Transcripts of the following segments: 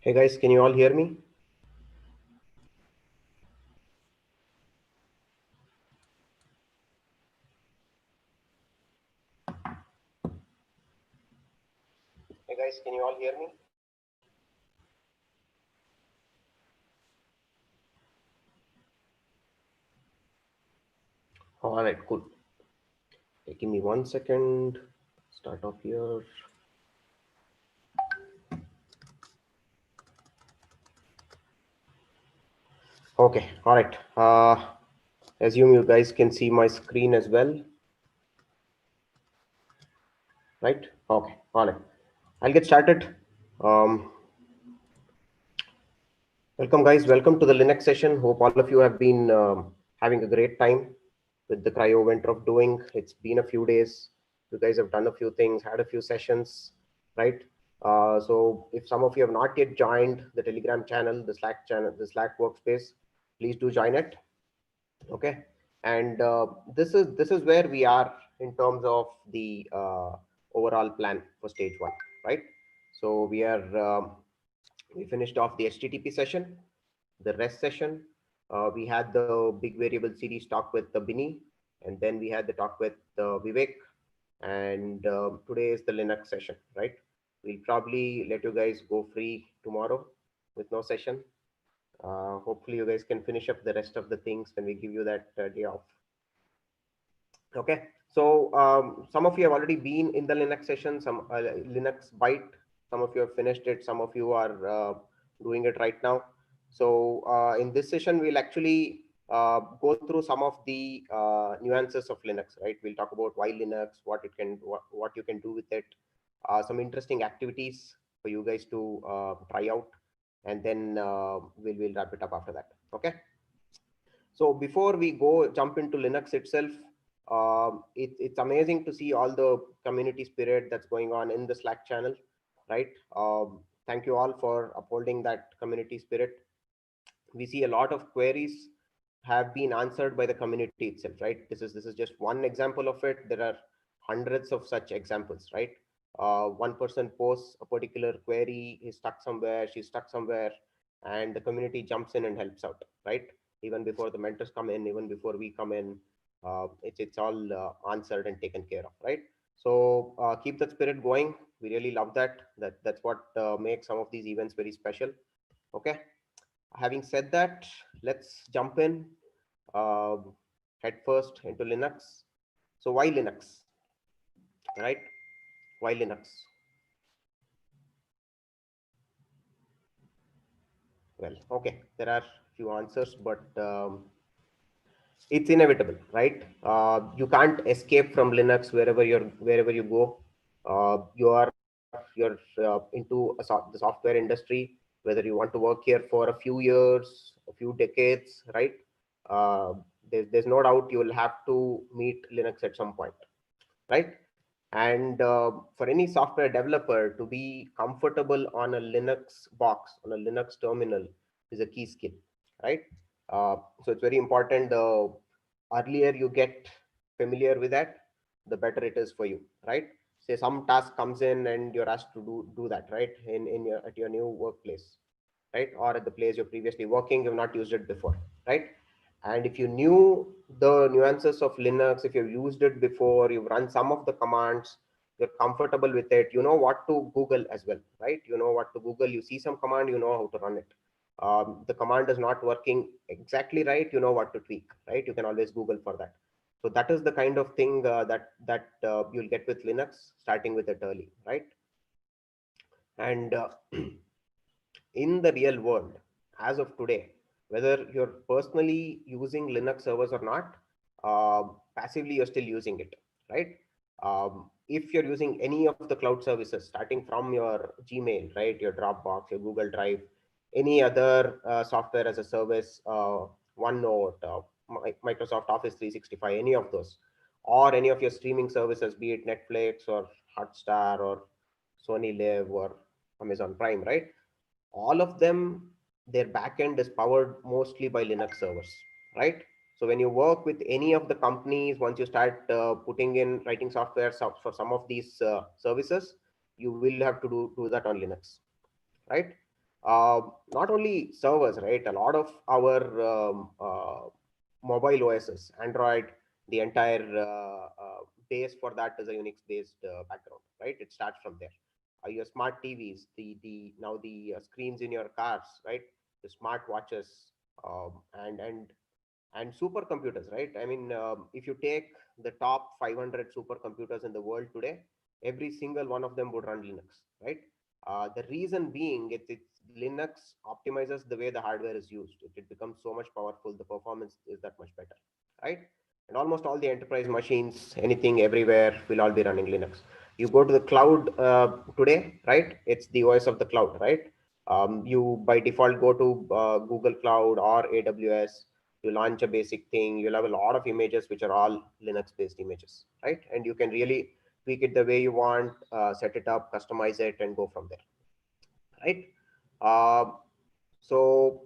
Hey guys, can you all hear me? Hey guys, can you all hear me? All right, cool. Okay, give me 1 second. Start off here. Okay, all right. Assume you guys can see my screen as well, right? Okay, all right. I'll get started. Um, Welcome, guys. Welcome to the Linux session. Hope all of you have been having a great time with the Crio event of doing. It's been a few days. You guys have done a few things, had a few sessions, right? So if some of you have not yet joined the Telegram channel, the Slack workspace, please do join it. Okay, and this is where we are in terms of the overall plan for stage one, right? So we finished off the HTTP session, the REST session. We had the big variable series talk with the Bini, and then we had the talk with Vivek. And today is the Linux session, right? We'll probably let you guys go free tomorrow with no session. Hopefully, you guys can finish up the rest of the things when we give you that day off. Okay, so some of you have already been in the Linux session, some Linux Byte. Some of you have finished it. Some of you are doing it right now. So in this session, we'll actually go through some of the nuances of Linux. Right? We'll talk about why Linux, what you can do with it, some interesting activities for you guys to try out, and then we'll wrap it up after that. Okay. So before we go jump into Linux itself, it's amazing to see all the community spirit that's going on in the Slack channel, right? Thank you all for upholding that community spirit. We see a lot of queries have been answered by the community itself, right? This is just one example of it. There are hundreds of such examples, right? One person posts a particular query, he's stuck somewhere, she's stuck somewhere, and the community jumps in and helps out, right? Even before the mentors come in, even before we come in, it's all answered and taken care of, right? So keep that spirit going. We really love that. That's what makes some of these events very special. Okay. Having said that, let's jump in head first into Linux. So why Linux, right? Why Linux? Well, okay, there are few answers, but it's inevitable, right? You can't escape from Linux wherever you go. You're into the software industry, whether you want to work here for a few years, a few decades, right? Uh, there's no doubt you will have to meet Linux at some point, right? And for any software developer to be comfortable on a Linux box, on a Linux terminal, is a key skill, right? So it's very important. The earlier you get familiar with that, the better it is for you, right? Say some task comes in and you're asked to do that, right? In your at your new workplace, right? Or at the place you're previously working, you've not used it before, right? And if you knew the nuances of Linux, if you've used it before, you've run some of the commands, you're comfortable with it, you know what to Google as well, right? You know what to Google, you see some command, you know how to run it. The command is not working exactly right, you know what to tweak, right? You can always Google for that. So that is the kind of thing that you'll get with Linux, starting with it early, right? And in the real world, as of today, whether you're personally using Linux servers or not, passively you're still using it, right? If you're using any of the cloud services, starting from your Gmail, right, your Dropbox, your Google Drive, any other software as a service, OneNote, Microsoft Office 365, any of those, or any of your streaming services, be it Netflix or Hotstar or Sony Live or Amazon Prime, right? All of them, their backend is powered mostly by Linux servers, right? So when you work with any of the companies, once you start putting in writing software for some of these services, you will have to do that on Linux, right? Not only servers, right? A lot of our mobile OSs, Android, the entire base for that is a Unix-based background, right? It starts from there. Your smart TVs, the now the screens in your cars, right? The smart watches, and supercomputers, right? I mean, if you take the top 500 supercomputers in the world today, every single one of them would run Linux, right? The reason being, it's Linux optimizes the way the hardware is used. It becomes so much powerful. The performance is that much better, right? And almost all the enterprise machines, anything, everywhere, will all be running Linux. You go to the cloud today, right? It's the OS of the cloud, right? You by default go to Google Cloud or AWS. You launch a basic thing, you'll have a lot of images which are all Linux based images, right? And you can really tweak it the way you want, set it up, customize it, and go from there, right? Uh, so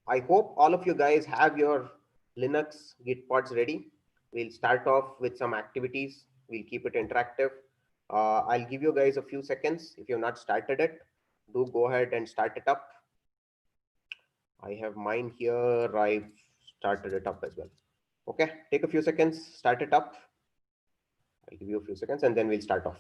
I hope all of you guys have your Linux git pods ready. We'll start off with some activities. We'll keep it interactive. I'll give you guys a few seconds. If you've not started it, do go ahead and start it up. I have mine here. I've started it up as well. Okay, take a few seconds, start it up. I'll give you a few seconds and then we'll start off.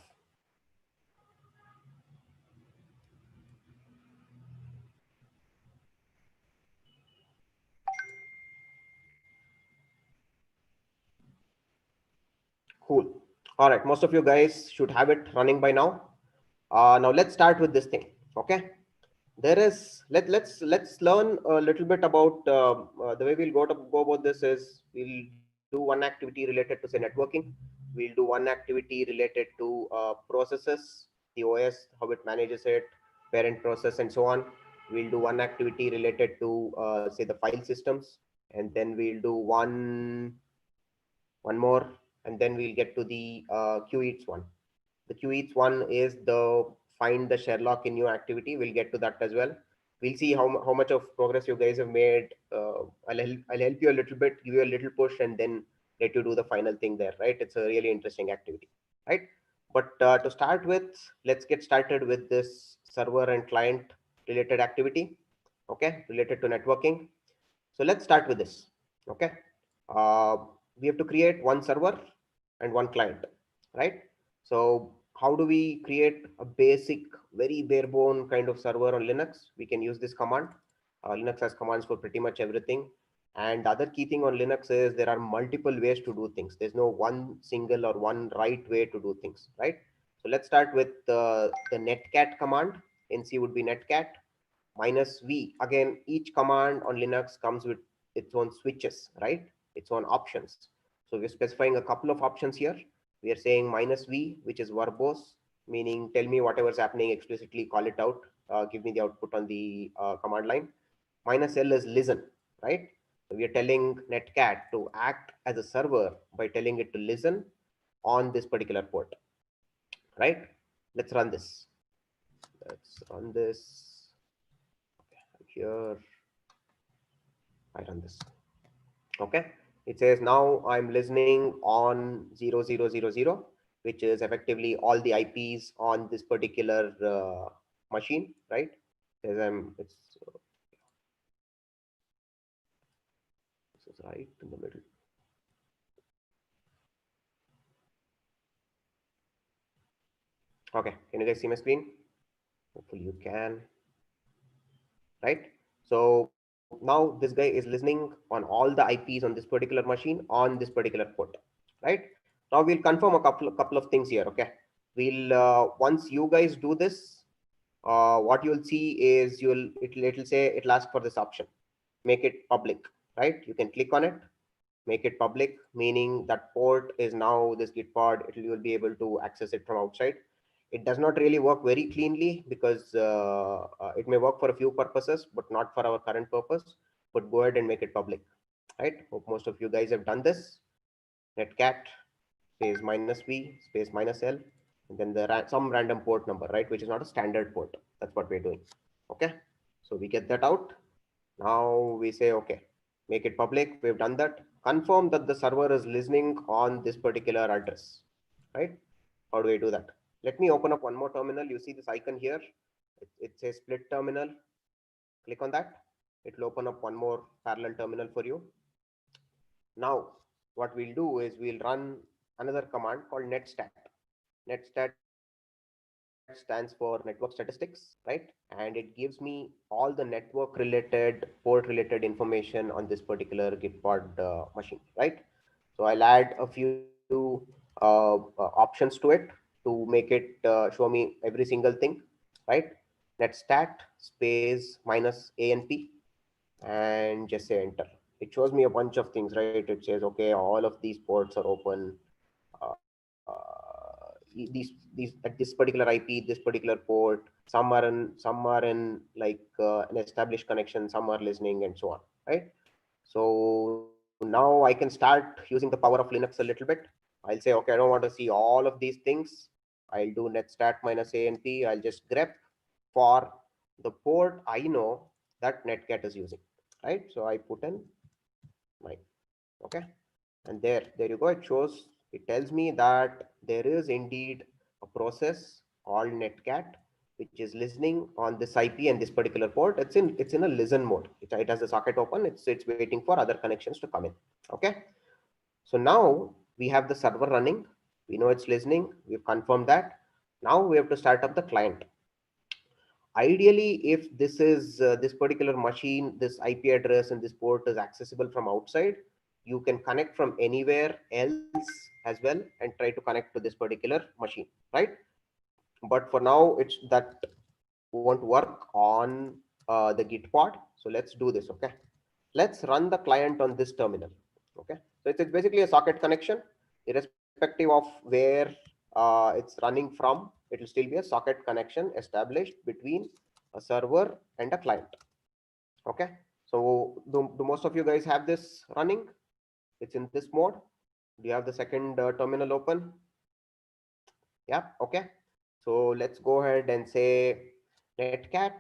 Cool. All right, most of you guys should have it running by now. Now let's start with this thing. Okay, there is let's learn a little bit about the way we'll go about this is we'll do one activity related to say networking. We'll do one activity related to processes, the OS, how it manages it, parent process, and so on. We'll do one activity related to say the file systems, and then we'll do one more, and then we'll get to the QEats one. The QEats one is the find the Sherlock in new activity. We'll get to that as well. We'll see how much of progress you guys have made. I'll help you a little bit, give you a little push, and then let you do the final thing there, right? It's a really interesting activity, right? But to start with, let's get started with this server and client related activity, okay, related to networking. So let's start with this, okay? Uh, we have to create one server and one client, right? So how do we create a basic, very bare bone kind of server on Linux? We can use this command. Linux has commands for pretty much everything. And the other key thing on Linux is there are multiple ways to do things. There's no one single or one right way to do things, right? So let's start with the netcat command. NC would be netcat minus V. Again, each command on Linux comes with its own switches, right? Its own options. So we're specifying a couple of options here. We are saying minus V, which is verbose, meaning tell me whatever's happening explicitly, call it out, give me the output on the command line. Minus L is listen, right? So we are telling netcat to act as a server by telling it to listen on this particular port, right? Let's run this. Let's run this here. I run this. Okay. It says now I'm listening on 0000, which is effectively all the IPs on this particular machine, right? Says it's this is right in the middle. Okay. Can you guys see my screen? Hopefully you can, right? So now this guy is listening on all the IPs on this particular machine on this particular port, right? Now we'll confirm a couple of things here. Okay. We'll once you guys do this, what you'll see is it'll say it'll ask for this option, make it public, right? You can click on it, make it public, meaning that port is now this git pod. You'll be able to access it from outside. It does not really work very cleanly because it may work for a few purposes, but not for our current purpose. But go ahead and make it public, right? Hope most of you guys have done this. Netcat space minus V space minus L, and then some random port number, right? Which is not a standard port. That's what we're doing. Okay. So we get that out. Now we say, okay, make it public. We've done that. Confirm that the server is listening on this particular address, right? How do I do that? Let me open up one more terminal. You see this icon here. It says split terminal. Click on that. It will open up one more parallel terminal for you. Now, what we'll do is we'll run another command called netstat. Netstat stands for network statistics, right? And it gives me all the network related, port related information on this particular Gitpod machine, right? So I'll add a few options to it to make it show me every single thing, right? Netstat space minus a and p, and just say enter. It shows me a bunch of things, right? It says, okay, all of these ports are open. These at this particular IP, this particular port, some are in like an established connection, some are listening, and so on, right? So now I can start using the power of Linux a little bit. I'll say, okay, I don't want to see all of these things. I'll do netstat minus a and p. I'll just grep for the port I know that netcat is using, right? So I put in my, okay, and there you go. It shows, it tells me that there is indeed a process called netcat which is listening on this IP and this particular port. It's in a listen mode. It has the socket open. It's waiting for other connections to come in. Okay. So now we have the server running. We know it's listening. We've confirmed that. Now we have to start up the client. Ideally, if this is this particular machine, this IP address and this port is accessible from outside, you can connect from anywhere else as well and try to connect to this particular machine, right? But for now, it's that won't work on the Git pod. So let's do this. Okay, let's run the client on this terminal. Okay, so it's basically a socket connection, irrespective of where it's running from. It will still be a socket connection established between a server and a client. Okay, so do most of you guys have this running? It's in this mode. Do you have the second terminal open? Yeah, okay. So let's go ahead and say netcat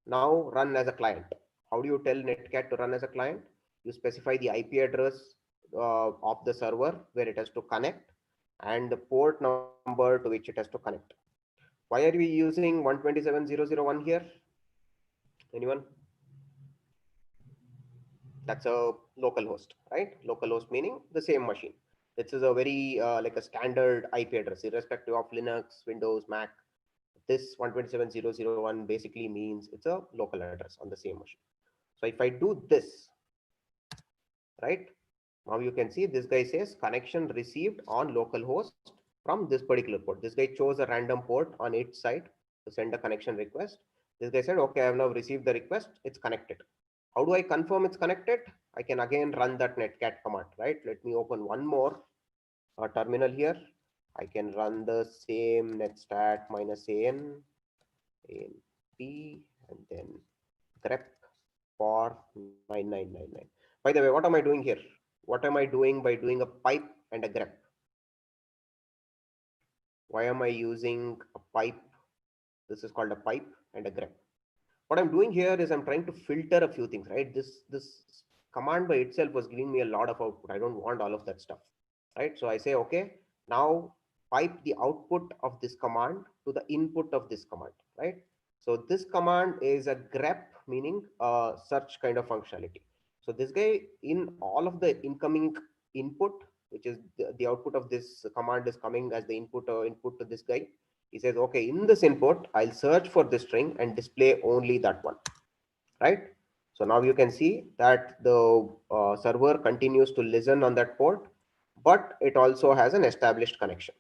now run as a client. How do you tell netcat to run as a client? You specify the IP address of the server where it has to connect and the port number to which it has to connect. Why are we using 127.0.0.1 here? Anyone? That's a local host, right? Local host meaning the same machine. This is a very like a standard IP address, irrespective of Linux, Windows, Mac. This 127.0.0.1 basically means it's a local address on the same machine. So if I do this, right, now you can see this guy says connection received on localhost from this particular port. This guy chose a random port on its side to send a connection request. This guy said, okay, I have now received the request. It's connected. How do I confirm it's connected? I can again run that netcat command, right? Let me open one more terminal here. I can run the same netstat minus an p and then grep for 9999. By the way, what am I doing here? What am I doing by doing a pipe and a grep? Why am I using a pipe? This is called a pipe and a grep. What I'm doing here is I'm trying to filter a few things, right? This command by itself was giving me a lot of output. I don't want all of that stuff, right? So I say, okay, now pipe the output of this command to the input of this command, right? So this command is a grep, meaning search kind of functionality. So this guy in all of the incoming input, which is the output of this command is coming as the input to this guy. He says, okay, in this input, I'll search for this string and display only that one, right? So now you can see that the server continues to listen on that port, but it also has an established connection,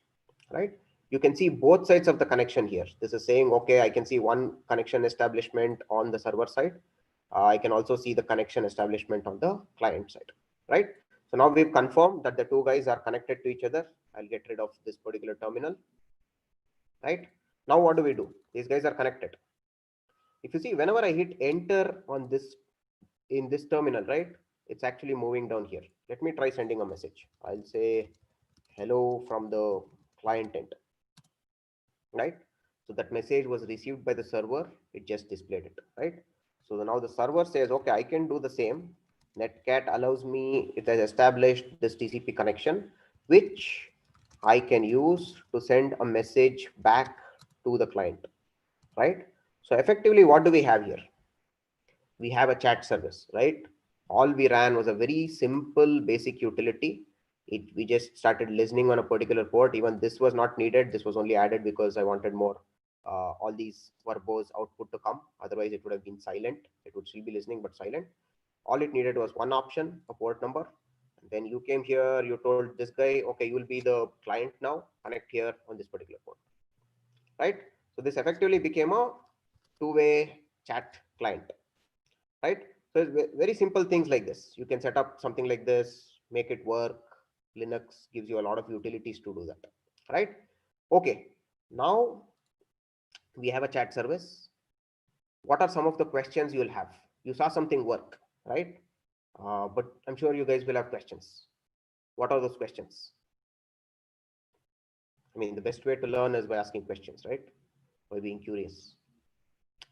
right? You can see both sides of the connection here. This is saying, okay, I can see one connection establishment on the server side. I can also see the connection establishment on the client side, right? So now we've confirmed that the two guys are connected to each other. I'll get rid of this particular terminal, right? Now what do we do? These guys are connected. If you see, whenever I hit enter on this in this terminal, right, it's actually moving down here. Let me try sending a message. I'll say hello from the client end, right? So that message was received by the server. It just displayed it, right? So now the server says, okay, I can do the same. Netcat allows me, it has established this TCP connection, which I can use to send a message back to the client, right? So effectively, what do we have here? we have a chat service, right? All we ran was a very simple basic utility. We just started listening on a particular port. Even this was not needed. This was only added because I wanted more all these verbose output to come. Otherwise, it would have been silent. It would still be listening, but silent. All it needed was one option, a port number. And then you came here, you told this guy, okay, you will be the client now, connect here on this particular port, right? So this effectively became a two-way chat client, right? So it's very simple things like this. You can set up something like this, make it work. Linux gives you a lot of utilities to do that, right? Okay, now we have a chat service. What are some of the questions you'll have? You saw something work, right? But I'm sure you guys will have questions. What are those questions? I mean, the best way to learn is by asking questions, right? By being curious.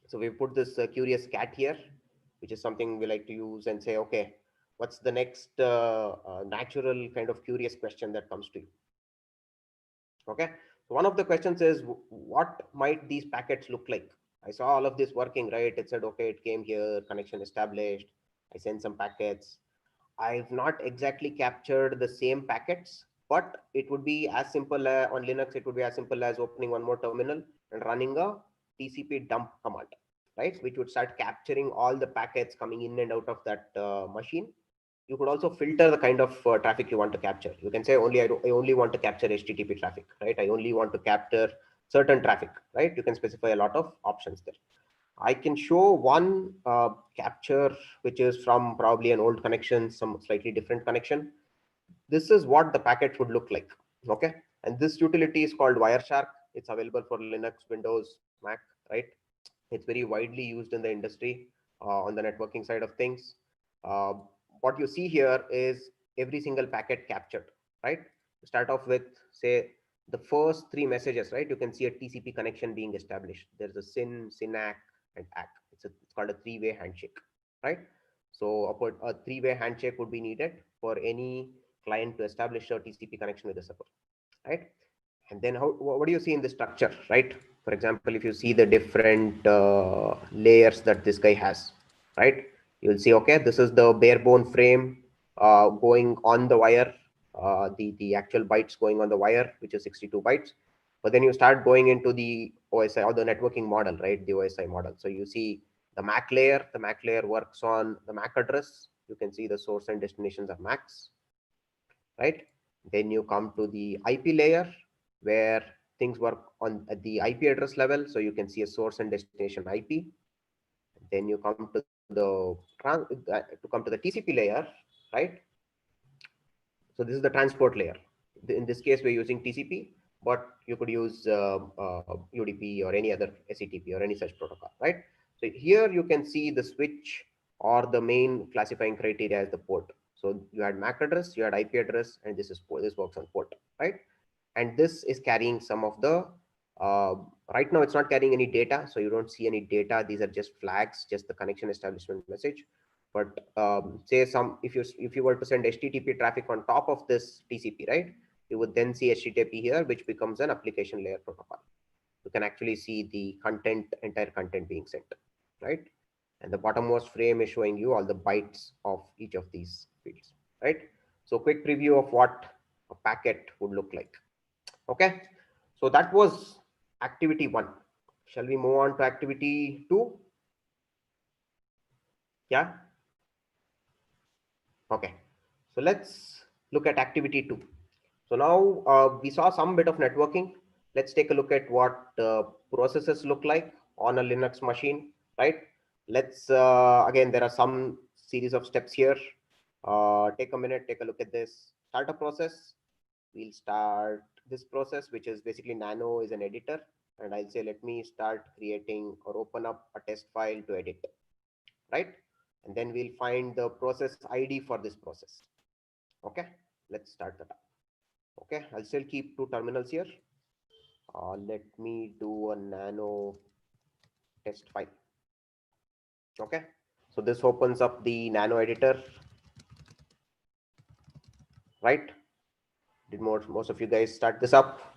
So we put this curious cat here, which is something we like to use and say, okay, what's the next natural kind of curious question that comes to you? Okay. So one of the questions is, what might these packets look like? I saw all of this working, right? It said, okay, it came here, connection established. I sent some packets. I've not exactly captured the same packets, but it would be as simple on Linux. It would be as simple as opening one more terminal and running a TCP dump command, right? Which would start capturing all the packets coming in and out of that machine. You could also filter the kind of traffic you want to capture. You can say I only want to capture HTTP traffic, right? I only want to capture certain traffic, right? You can specify a lot of options there. I can show one capture, which is from probably an old connection, some slightly different connection. This is what the packet would look like. Okay. And this utility is called Wireshark. It's available for Linux, Windows, Mac, right? It's very widely used in the industry on the networking side of things. Uh, what you see here is every single packet captured, right? Start off with, say, the first three messages, right? You can see a TCP connection being established. There's a SYN, SYNAC, and ACK. It's called a three-way handshake, right? So a three-way handshake would be needed for any client to establish a TCP connection with the server, right? And then what do you see in the structure, right? For example, if you see the different layers that this guy has, right? You'll see, okay, this is the bare bone frame going on the wire, the actual bytes going on the wire, which is 62 bytes. But then you start going into the OSI or the networking model, right? The OSI model. So you see the MAC layer. The MAC layer works on the MAC address. You can see the source and destinations of MACs, right? Then you come to the IP layer where things work on at the IP address level. So you can see a source and destination IP. Then you come to the TCP layer, right? So this is the transport layer. In this case, we're using TCP, but you could use UDP or any other SETP or any such protocol, right? So here you can see the switch or the main classifying criteria as the port. So you had MAC address, you had IP address, and this is port. This works on port, right? And this is carrying some of the uh, right now it's not carrying any data, so you don't see any data. These are just flags, just the connection establishment message. But say if you were to send HTTP traffic on top of this TCP, right, you would then see HTTP here, which becomes an application layer protocol. You can actually see the entire content being sent, right? And the bottommost frame is showing you all the bytes of each of these fields, right? So quick preview of what a packet would look like. Okay, so that was activity one. Shall we move on to activity two? Yeah. Okay, so let's look at activity two. So now we saw some bit of networking. Let's take a look at what processes look like on a Linux machine, right? Let's again, there are some series of steps here. Take a minute, take a look at this. Start a process. We'll start this process, which is basically Nano is an editor. And I'll say, let me start creating or open up a test file to edit, right? And then we'll find the process ID for this process. Okay, let's start that up. Okay, I'll still keep two terminals here. Let me do a Nano test file. Okay, so this opens up the Nano editor, right? Did most of you guys start this up?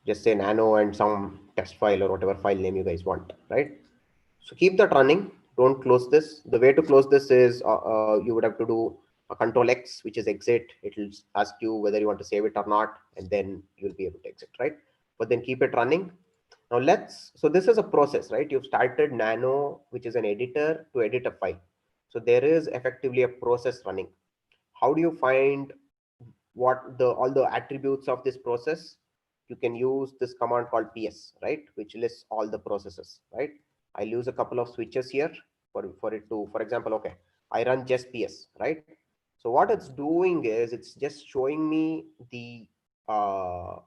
Just say Nano and some test file or whatever file name you guys want, right? So keep that running. Don't close this. The way to close this is you would have to do a control X, which is exit. It will ask you whether you want to save it or not, and then you'll be able to exit, right? But then keep it running. Now so this is a process, right? You've started Nano, which is an editor, to edit a file. So there is effectively a process running. How do you find what all the attributes of this process? You can use this command called ps, right, which lists all the processes, right? I'll use a couple of switches here for it to, for example, okay, I run just ps, right? So what it's doing is it's just showing me the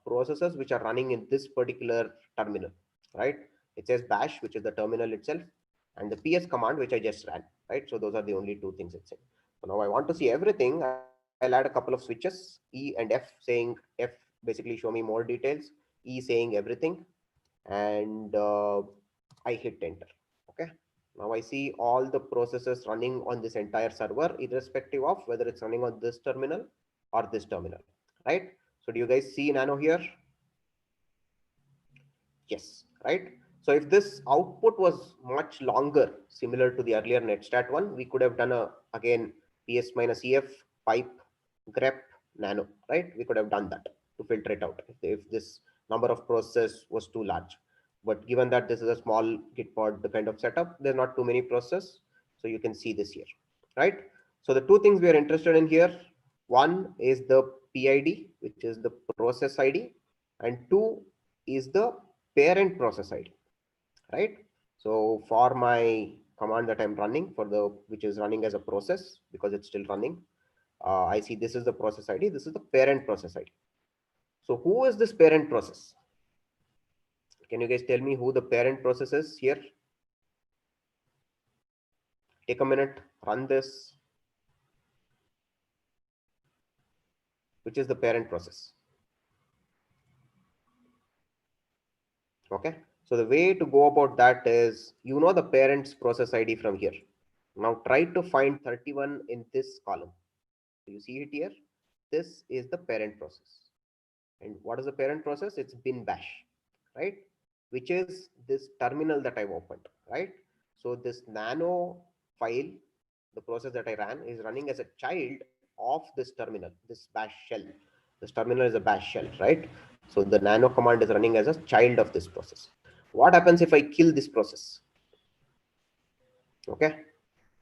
processes which are running in this particular terminal, right? It says bash, which is the terminal itself, and the ps command which I just ran, right? So those are the only two things it's saying. So now I want to see everything. I'll add a couple of switches, E and F, saying F basically show me more details, E saying everything, and I hit enter. Okay. Now I see all the processes running on this entire server, irrespective of whether it's running on this terminal or this terminal, right? So do you guys see Nano here? Yes, right. So if this output was much longer, similar to the earlier netstat one, we could have done a again ps minus ef pipe grep nano, right? We could have done that to filter it out if this number of process was too large. But given that this is a small gitpod kind of setup, there are not too many processes, so you can see this here, right? So the two things we are interested in here, one is the PID, which is the process ID, and two is the parent process ID, right? So for my command that I'm running for the, which is running as a process because it's still running, I see this is the process ID, this is the parent process ID. So who is this parent process? Can you guys tell me who the parent process is here? Take a minute, run this. Which is the parent process? Okay. So the way to go about that is, you know, the parent's process ID from here. Now try to find 31 in this column. So you see it here. This is the parent process. And what is the parent process? It's bin bash, right? Which is this terminal that I've opened, right? So this nano file, the process that I ran, is running as a child of this terminal, this bash shell. This terminal is a bash shell, right? So the nano command is running as a child of this process. What happens if I kill this process? Okay,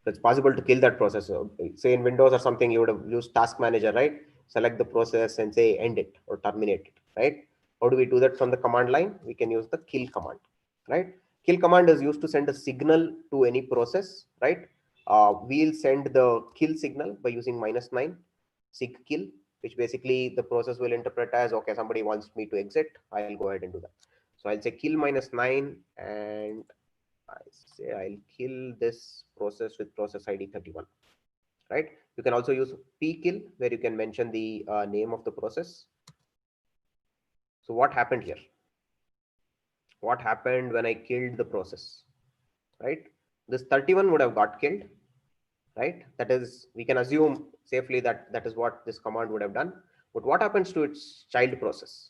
so it's possible to kill that process. So, say in Windows or something, you would have used Task Manager, right? Select the process and say end it or terminate it, right? How do we do that from the command line? We can use the kill command, right? Kill command is used to send a signal to any process, right? We'll send the kill signal by using -9 sig kill, which basically the process will interpret as, okay, somebody wants me to exit. I'll go ahead and do that. So I'll say kill -9 and I say I'll kill this process with process ID 31, right? You can also use pkill where you can mention the name of the process. So what happened here? What happened when I killed the process, right? This 31 would have got killed, right? That is, we can assume safely that that is what this command would have done. But what happens to its child process?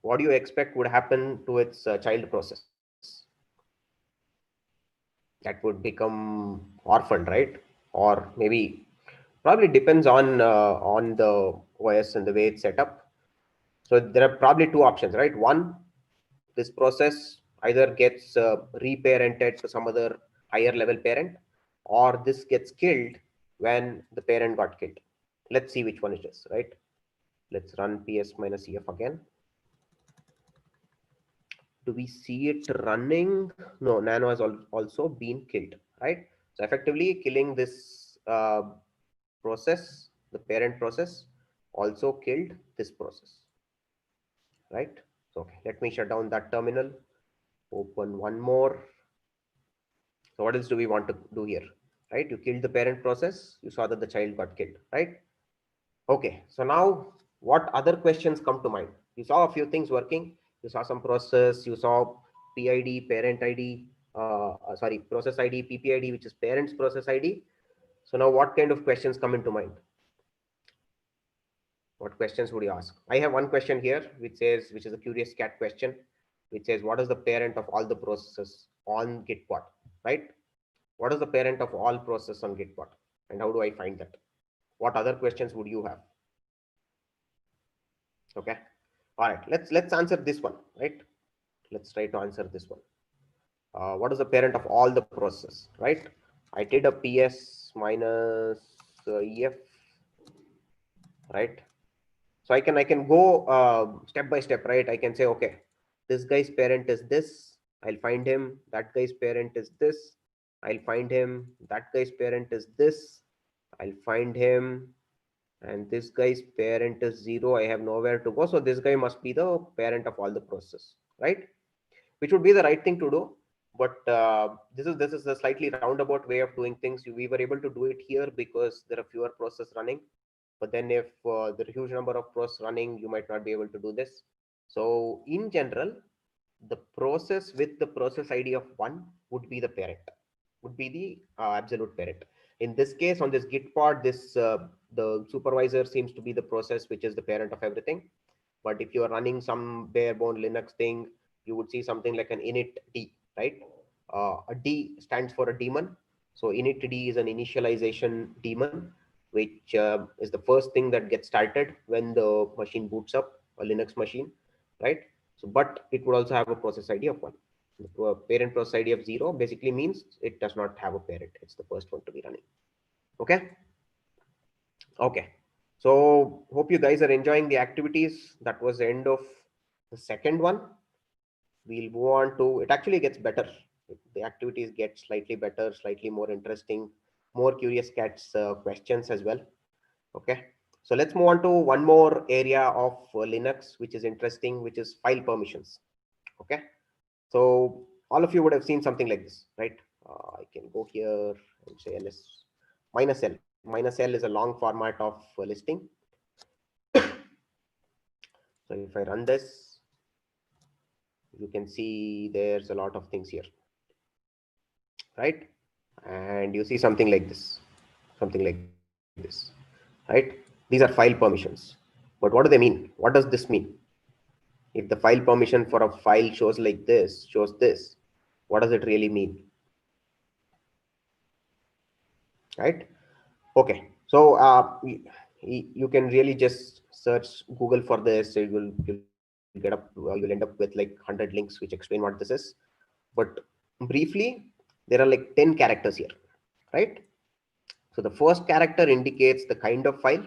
What do you expect would happen to its child process? That would become orphaned, right? Or maybe, probably depends on the OS and the way it's set up. So there are probably two options, right? One, this process either gets reparented to some other higher level parent, or this gets killed when the parent got killed. Let's see which one it is, right? Let's run ps minus ef again. Do we see it running? No, nano has also been killed, right? So effectively killing this process, the parent process, also killed this process, right? So okay, let me shut down that terminal, open one more. So what else do we want to do here, right? You killed the parent process, you saw that the child got killed, right? Okay, so now what other questions come to mind? You saw a few things working. You saw some process, you saw PID, parent ID, sorry, process ID, PPID, which is parent's process ID. So now what kind of questions come into mind? What questions would you ask? I have one question here, which says, which is a curious cat question, which says what is the parent of all the processes on Git pod, right? What is the parent of all process on Git pod, and how do I find that? What other questions would you have? Okay, all right, let's answer this one, right? Let's try to answer this one. What is the parent of all the processes, right? I did a ps minus ef, right? So I can go step by step, right? I can say, okay, this guy's parent is this, I'll find him. That guy's parent is this, I'll find him. That guy's parent is this, I'll find him. And this guy's parent is 0, I have nowhere to go, so this guy must be the parent of all the processes, right? Which would be the right thing to do. But this is a slightly roundabout way of doing things. We were able to do it here because there are fewer processes running. But then if there are huge number of processes running, you might not be able to do this. So in general, the process with the process ID of 1 would be the parent, would be the absolute parent. In this case, on this Git pod, this the supervisor seems to be the process which is the parent of everything. But if you are running some bare bone Linux thing, you would see something like an init D, right? A D stands for a daemon. So init D is an initialization daemon, which is the first thing that gets started when the machine boots up, a Linux machine, right? So, but it would also have a process ID of 1. The parent process ID of 0 basically means it does not have a parent. It's the first one to be running. Okay. Okay. So hope you guys are enjoying the activities. That was the end of the second one. We'll move on to, it actually gets better. The activities get slightly better, slightly more interesting, more curious cats questions as well. Okay. So let's move on to one more area of Linux, which is interesting, which is file permissions. Okay. So all of you would have seen something like this, right? I can go here and say ls minus l. Minus l is a long format of listing. So if I run this, you can see there's a lot of things here, right? And you see something like this, right? These are file permissions. But what do they mean? What does this mean? If the file permission for a file shows like this, shows this, what does it really mean? Right? Okay. So you can really just search Google for this. You'll get up. You'll end up with like 100 links which explain what this is. But briefly, there are like 10 characters here, right? So the first character indicates the kind of file.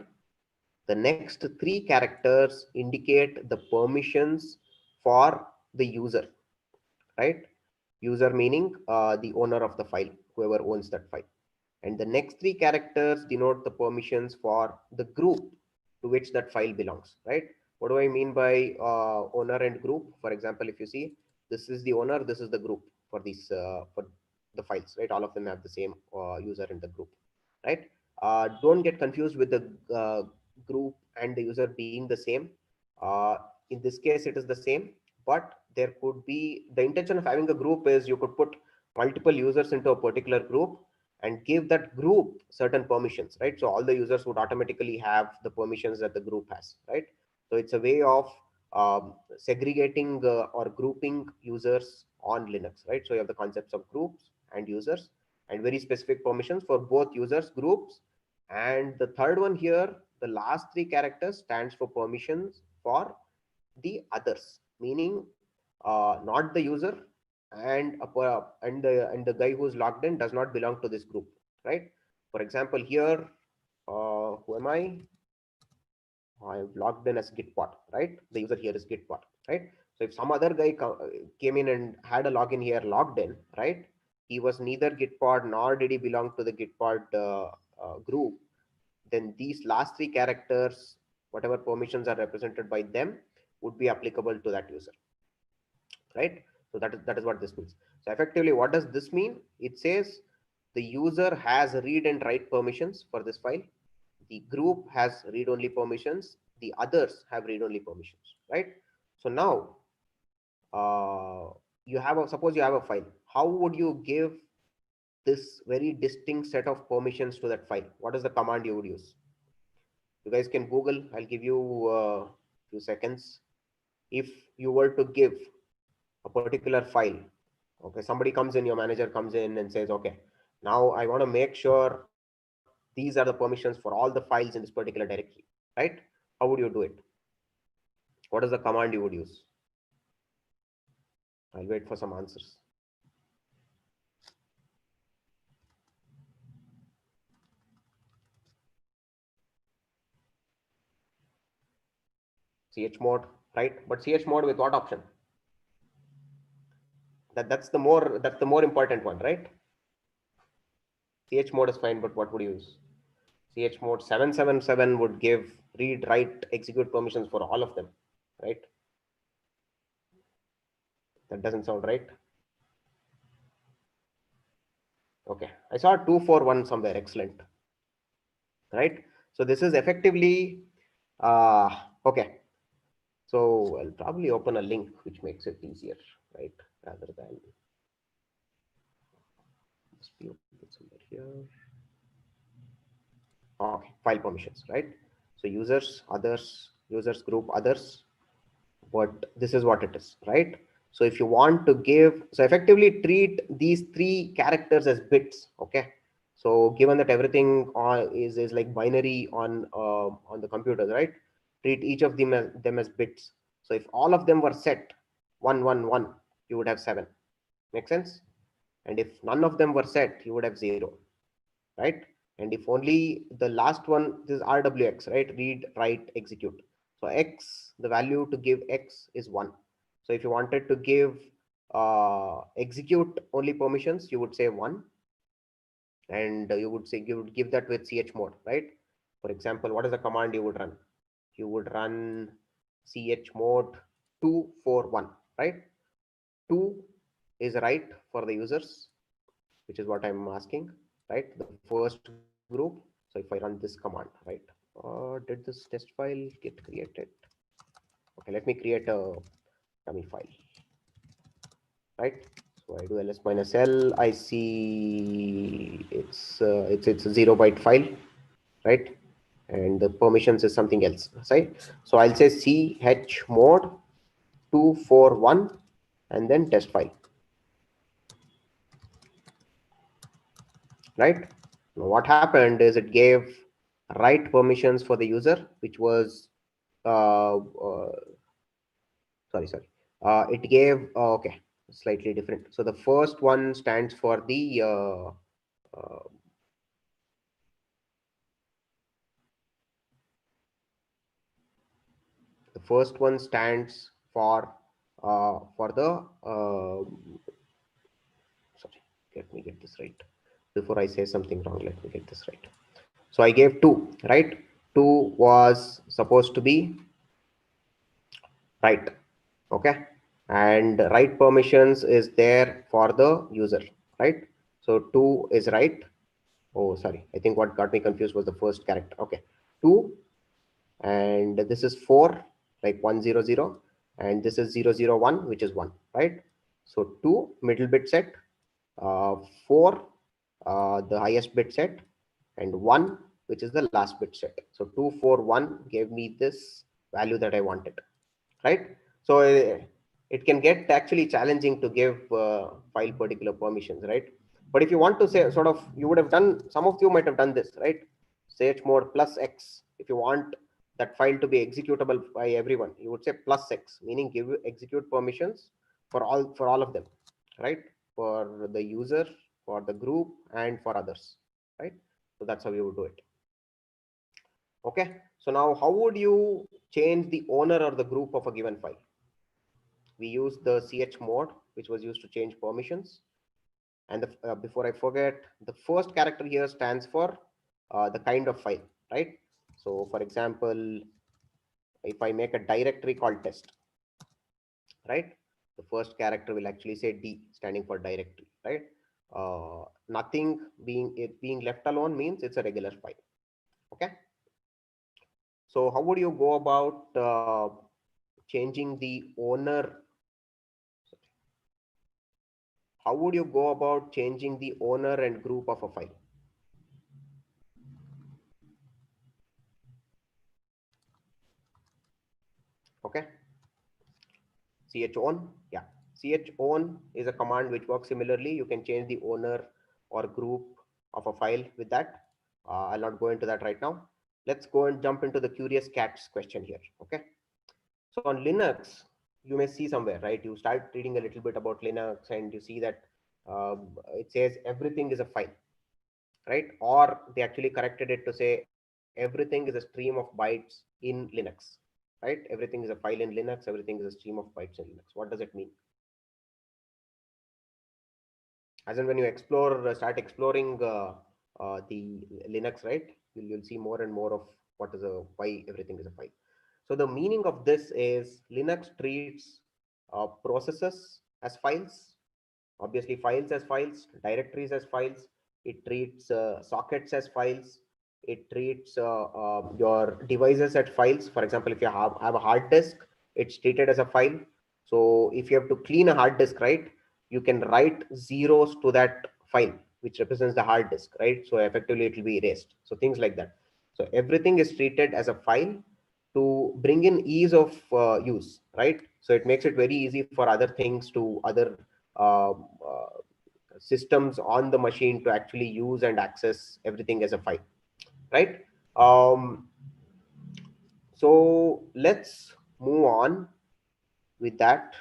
The next 3 characters indicate the permissions for the user, right? User meaning the owner of the file, whoever owns that file. And the next 3 characters denote the permissions for the group to which that file belongs, right? What do I mean by owner and group? For example, if you see, this is the owner, this is the group for these for the files, right? All of them have the same user in the group, right? Don't get confused with the group and the user being the same. uh, in this case it is the same, but there could be, the intention of having a group is you could put multiple users into a particular group and give that group certain permissions, right? So all the users would automatically have the permissions that the group has, right? So it's a way of segregating or grouping users on Linux, right? So you have the concepts of groups and users and very specific permissions for both users, groups. And the third one here, the last 3 characters stands for permissions for the others, meaning not the user, and the guy who's logged in does not belong to this group, right? For example, here, who am I? I've logged in as Gitpod, right? The user here is Gitpod, right? So if some other guy came in and had a login here, logged in, right? He was neither Gitpod nor did he belong to the Gitpod group. Then these last 3 characters, whatever permissions are represented by them, would be applicable to that user, right? So that is what this means. So effectively, what does this mean? It says the user has read and write permissions for this file. The group has read-only permissions. The others have read-only permissions, right? So now, you have a, suppose you have a file. How would you give this very distinct set of permissions to that file? What is the command you would use? You guys can Google. I'll give you a few seconds. If you were to give a a particular file. Okay, somebody comes in, your manager comes in and says, okay, now I want to make sure these are the permissions for all the files in this particular directory, right? How would you do it? What is the command you would use? I'll wait for some answers. Chmod, right? But chmod with what option? That's the more important one, right? Chmod is fine, but what would you use? Chmod 777 would give read, write, execute permissions for all of them, right? That doesn't sound right. Okay, I saw 241 somewhere. Excellent, right? So this is effectively okay. So I'll probably open a link which makes it easier, right? Rather than must be open somewhere here. Okay, file permissions, right? So users, others, users group, others. But this is what it is, right? So if you want to give, so effectively treat these three characters as bits, okay? So given that everything is like binary on the computers, right? Treat each of them as bits. So if all of them were set 111, you would have 7. Make sense? And if none of them were set, you would have 0, right? And if only the last one, this is RWX, right? Read, write, execute. So X, the value to give X is 1. So if you wanted to give execute only permissions, you would say 1. And you would give that with chmod, right? For example, what is the command you would run? You would run chmod 241, right? 2 is write for the users, which is what I'm asking, right? The first group. So if I run this command, right? Did this test file get created? Okay, let me create a dummy file, right? So I do ls minus l. I see it's a 0-byte file, right? And the permissions is something else, right? So I'll say chmod 241 and then test file, right? Now what happened is it gave write permissions for the user, which was sorry. It gave okay, slightly different. So the first one stands for uh, the first one stands for the sorry. Let me get this right. Before I say something wrong, let me get this right. So I gave 2, right? 2 was supposed to be right, okay? And write permissions is there for the user, right? So 2 is right. Oh, sorry. I think what got me confused was the first character. Okay. 2, and this is 4, like 100, and this is 001, which is 1, right? So 2 middle bit set, 4 the highest bit set, and 1 which is the last bit set. So 241 gave me this value that I wanted, right? So it can get actually challenging to give file particular permissions, right? But if you want to say sort of, you would have done, some of you might have done this, right? Chmod plus X. If you want that file to be executable by everyone, you would say plus X, meaning give execute permissions for all of them, right? For the user, for the group, and for others, right? So that's how you would do it. Okay. So now how would you change the owner or the group of a given file? We use the chmod, which was used to change permissions. And before I forget, the first character here stands for the kind of file, right? So for example, if I make a directory called test, right? The first character will actually say D, standing for directory, right? Nothing being left alone means it's a regular file. Okay. So how would you go about changing the owner? How would you go about changing the owner and group of a file? Okay. Chown, yeah. Chown is a command which works similarly. You can change the owner or group of a file with that. I'll not go into that right now. Let's go and jump into the curious cats question here. Okay. So on Linux, you may see somewhere, right? You start reading a little bit about Linux and you see that it says everything is a file, right? Or they actually corrected it to say everything is a stream of bytes in Linux, right? Everything is a file in Linux, everything is a stream of bytes in Linux. What does it mean? As in when you start exploring the Linux, right? You'll see more and more of why everything is a file. So the meaning of this is Linux treats processes as files, obviously files as files, directories as files. It treats sockets as files. It treats your devices as files. For example, if you have a hard disk, it's treated as a file. So if you have to clean a hard disk, right, you can write zeros to that file, which represents the hard disk, right? So effectively it will be erased. So things like that. So everything is treated as a file to bring in ease of use, right? So it makes it very easy for other things to other um, uh, systems on the machine to actually use and access everything as a file, right? Um, so let's move on with that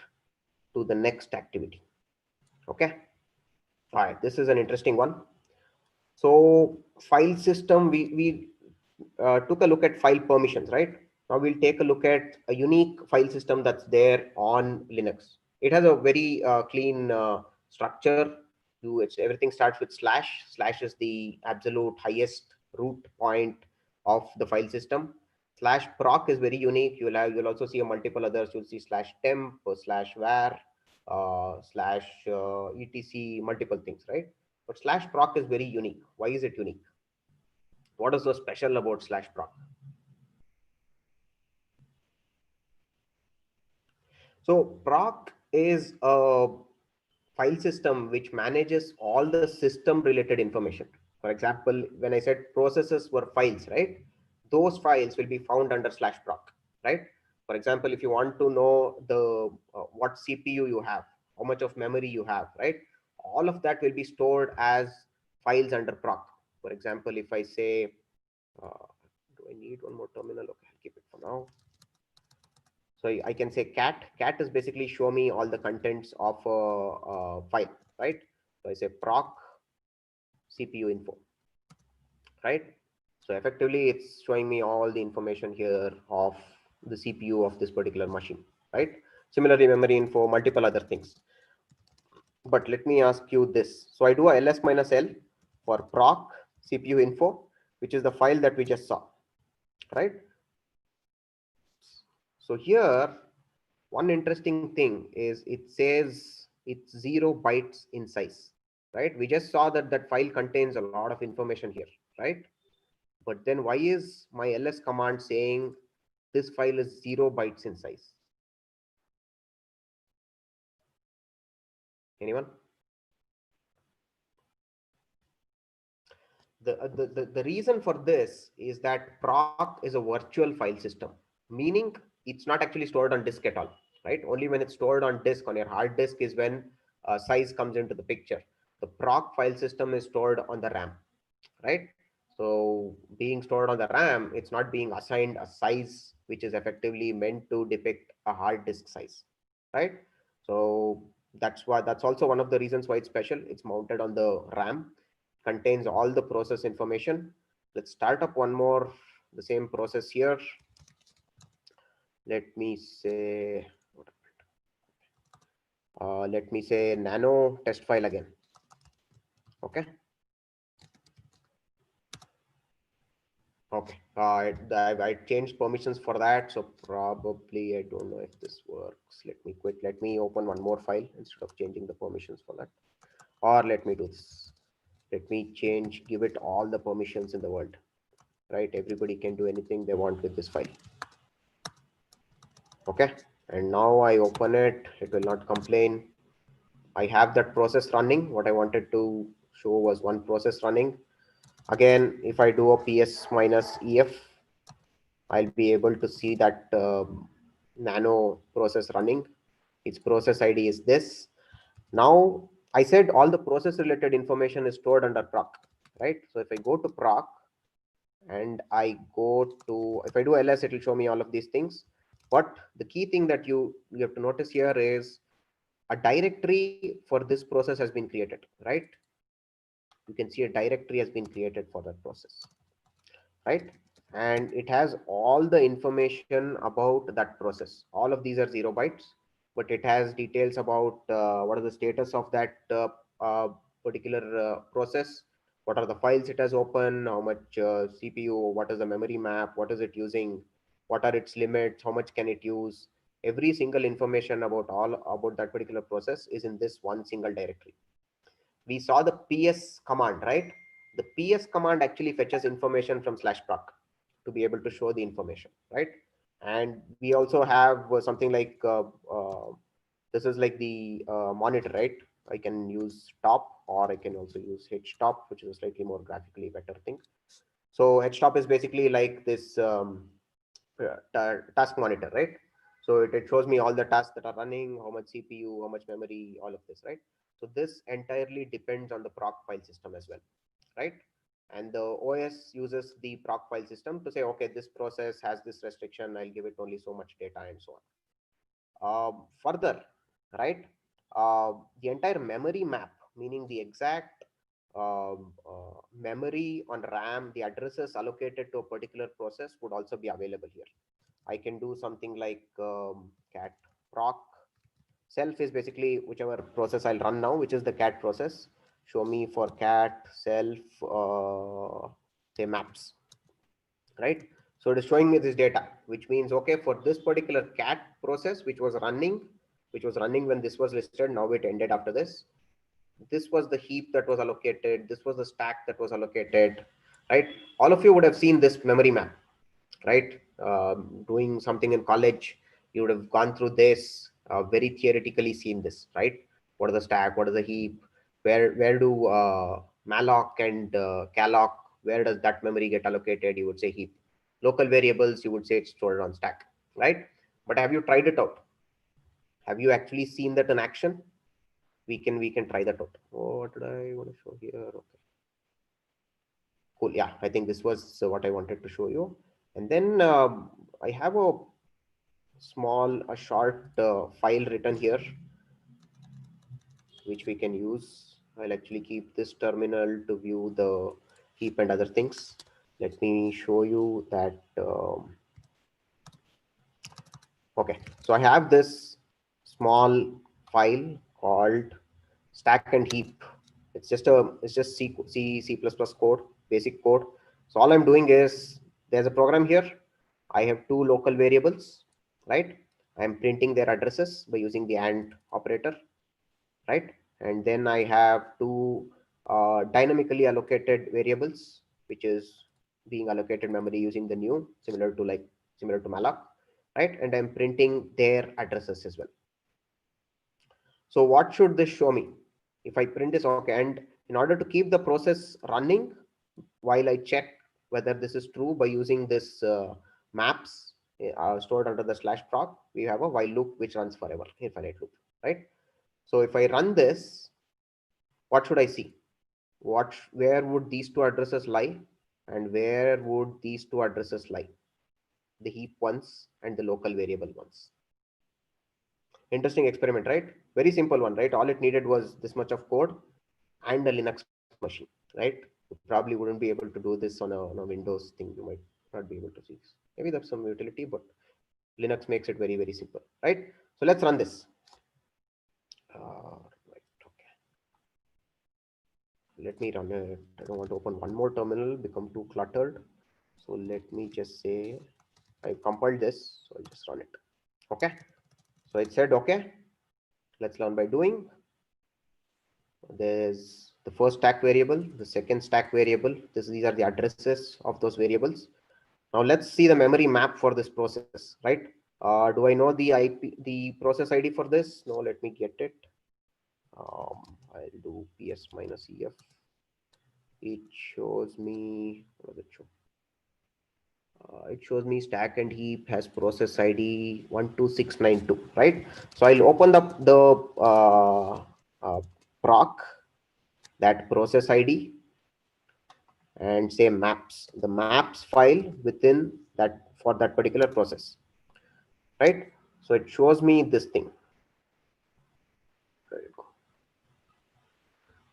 to the next activity. Okay. All right. This is an interesting one. So file system, we took a look at file permissions, right? Now we'll take a look at a unique file system that's there on Linux. It has a very clean structure. Everything starts with slash. Slash is the absolute highest root point of the file system. Slash proc is very unique. You'll also see a multiple others. You'll see slash temp or slash var, slash etc, multiple things, right? But slash proc is very unique. Why is it unique? What is so special about slash proc? So proc is a file system which manages all the system related information. For example, when I said processes were files, right? Those files will be found under slash proc, right? For example, if you want to know the what CPU you have, how much of memory you have, right? All of that will be stored as files under proc. For example, if I say, do I need one more terminal? Okay, I'll keep it for now. So I can say cat. Cat is basically show me all the contents of a file, right? So I say proc CPU info, right? So effectively, it's showing me all the information here of the CPU of this particular machine, right? Similarly, memory info, multiple other things. But let me ask you this. So I do a ls minus l for proc CPU info, which is the file that we just saw, right? So here, one interesting thing is it says it's 0 bytes in size, right? We just saw that that file contains a lot of information here, right? But then why is my ls command saying this file is 0 bytes in size? Anyone? The reason for this is that proc is a virtual file system, meaning it's not actually stored on disk at all, right? Only when it's stored on disk on your hard disk is when size comes into the picture. The proc file system is stored on the RAM, right? So being stored on the RAM, it's not being assigned a size which is effectively meant to depict a hard disk size, right? So that's also one of the reasons why it's special. It's mounted on the RAM, contains all the process information. Let's start up one more, the same process here. Let me say, nano test file again. Okay. Okay, I changed permissions for that, so probably I don't know if this works. Let me quit. Let me open one more file instead of changing the permissions for that. Or let me do this. Let me give it all the permissions in the world. Right? Everybody can do anything they want with this file. Okay, and now I open it. It will not complain. I have that process running. What I wanted to show was one process running. Again, if I do a ps minus ef, I'll be able to see that nano process running. its process ID is this. Now I said all the process related information is stored under proc, right? So if I go to proc and I go to, if I do ls, it will show me all of these things. But the key thing that you have to notice here is a directory for this process has been created, right? You can see a directory has been created for that process, right? And it has all the information about that process. All of these are 0 bytes, but it has details about what is the status of that particular process, what are the files it has open, how much CPU, what is the memory map, what is it using, what are its limits, how much can it use. Every single information about all about that particular process is in this one single directory. We saw the ps command, right? The ps command actually fetches information from /proc to be able to show the information, right? And we also have something like this is like the monitor, right? I can use top, or I can also use htop, which is a slightly more graphically better thing. So htop is basically like this task monitor, right? So it shows me all the tasks that are running, how much CPU, how much memory, all of this, right? So this entirely depends on the proc file system as well, right? And the OS uses the proc file system to say, okay, this process has this restriction, I'll give it only so much data and so on. Further, right? The entire memory map, meaning the exact memory on RAM, the addresses allocated to a particular process would also be available here. I can do something like cat proc self is basically whichever process I'll run now, which is the cat process. Show me for cat self, say maps, right? So it is showing me this data, which means, okay, for this particular cat process, which was running when this was listed, now it ended after this. This was the heap that was allocated. This was the stack that was allocated, right? All of you would have seen this memory map, right? Doing something in college, you would have gone through this, very theoretically seen this, right? What is the stack? What is the heap? Where do malloc and calloc, where does that memory get allocated? You would say heap. Local variables, you would say it's stored on stack, right? But have you tried it out? Have you actually seen that in action? We can try that out. Oh, what did I want to show here? Okay, cool. Yeah, I think this was what I wanted to show you. And then I have a short file written here, which we can use. I'll actually keep this terminal to view the heap and other things. Let me show you that. Okay, so I have this small file called stack and heap. It's just C++ code, basic code. So all I'm doing is there's a program here. I have two local variables, right? I'm printing their addresses by using the AND operator, right? And then I have two dynamically allocated variables, which is being allocated memory using the new, similar to malloc, right? And I'm printing their addresses as well. So what should this show me? If I print this, okay, and in order to keep the process running while I check whether this is true by using this maps stored under the /proc, we have a while loop which runs forever, infinite loop, right? So if I run this, what should I see? Where would these two addresses lie? And where would these two addresses lie? The heap ones and the local variable ones. Interesting experiment, right? Very simple one, right? All it needed was this much of code and a Linux machine, right? You probably wouldn't be able to do this on a Windows thing. You might not be able to see this. Maybe that's some utility, but Linux makes it very, very simple, right? So let's run this. Right, okay. Let me run it. I don't want to open one more terminal, become too cluttered. So let me just say I compiled this, so I'll just run it. Okay. So it said, okay, let's learn by doing. There's the first stack variable, the second stack variable. These are the addresses of those variables. Now let's see the memory map for this process, right? Do I know the process ID for this? No, let me get it. I'll do ps minus ef. It shows me, what does it show? It shows me stack and heap has process ID 12692, right? So I'll open up the uh, proc, that process ID, and say maps, the maps file within that for that particular process, right? So it shows me this thing.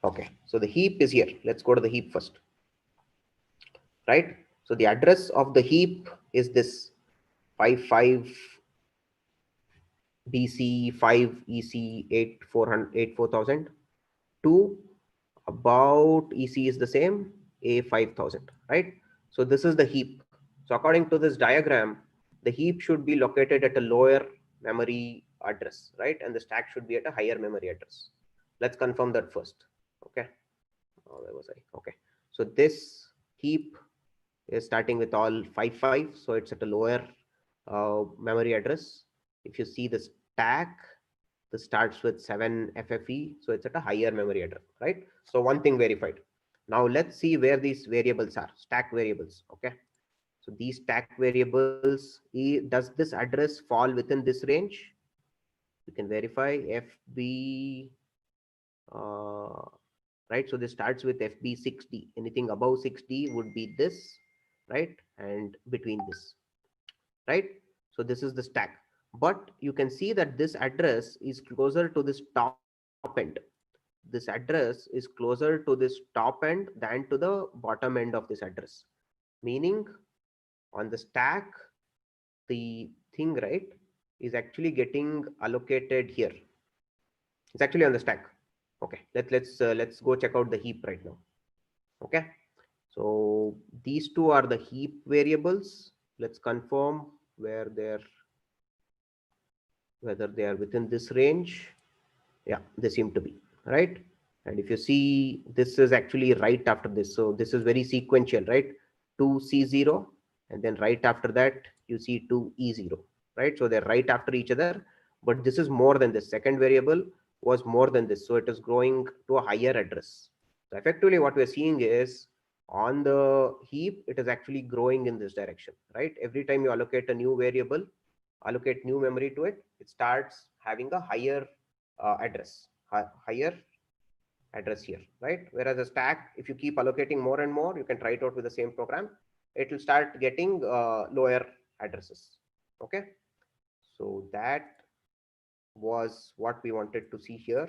Okay, so the heap is here. Let's go to the heap first, right? So the address of the heap is this 55 BC 5 EC 8400 to about EC is the same, A5000, right? So this is the heap. So according to this diagram, the heap should be located at a lower memory address, right? And the stack should be at a higher memory address. Let's confirm that first. Okay. Oh, where was I? Okay. So this heap is starting with all 55. So it's at a lower memory address. If you see the stack, this starts with 7 FFE. So it's at a higher memory address, right? So one thing verified. Now let's see where these variables are, stack variables. Okay. So these stack variables, does this address fall within this range? You can verify FB, uh, right? So this starts with FB 60. Anything above 60 would be this, right? And between this, right? So this is the stack. But you can see that this address is closer to this top end. This address is closer to this top end than to the bottom end of this address. Meaning on the stack, the thing, right, is actually getting allocated here. It's actually on the stack. Okay, let's go check out the heap right now. Okay, so these two are the heap variables. Let's confirm whether they are within this range. Yeah, they seem to be, right? And if you see, this is actually right after this. So this is very sequential, right? 2C0, and then right after that, you see 2E0, right? So they're right after each other, but this is more than this. Second variable was more than this. So it is growing to a higher address. So effectively what we're seeing is on the heap, it is actually growing in this direction, right? Every time you allocate a new variable, allocate new memory to it, it starts having a higher address, higher address here, right? Whereas a stack, if you keep allocating more and more, you can try it out with the same program, it will start getting lower addresses. Okay, so that was what we wanted to see here.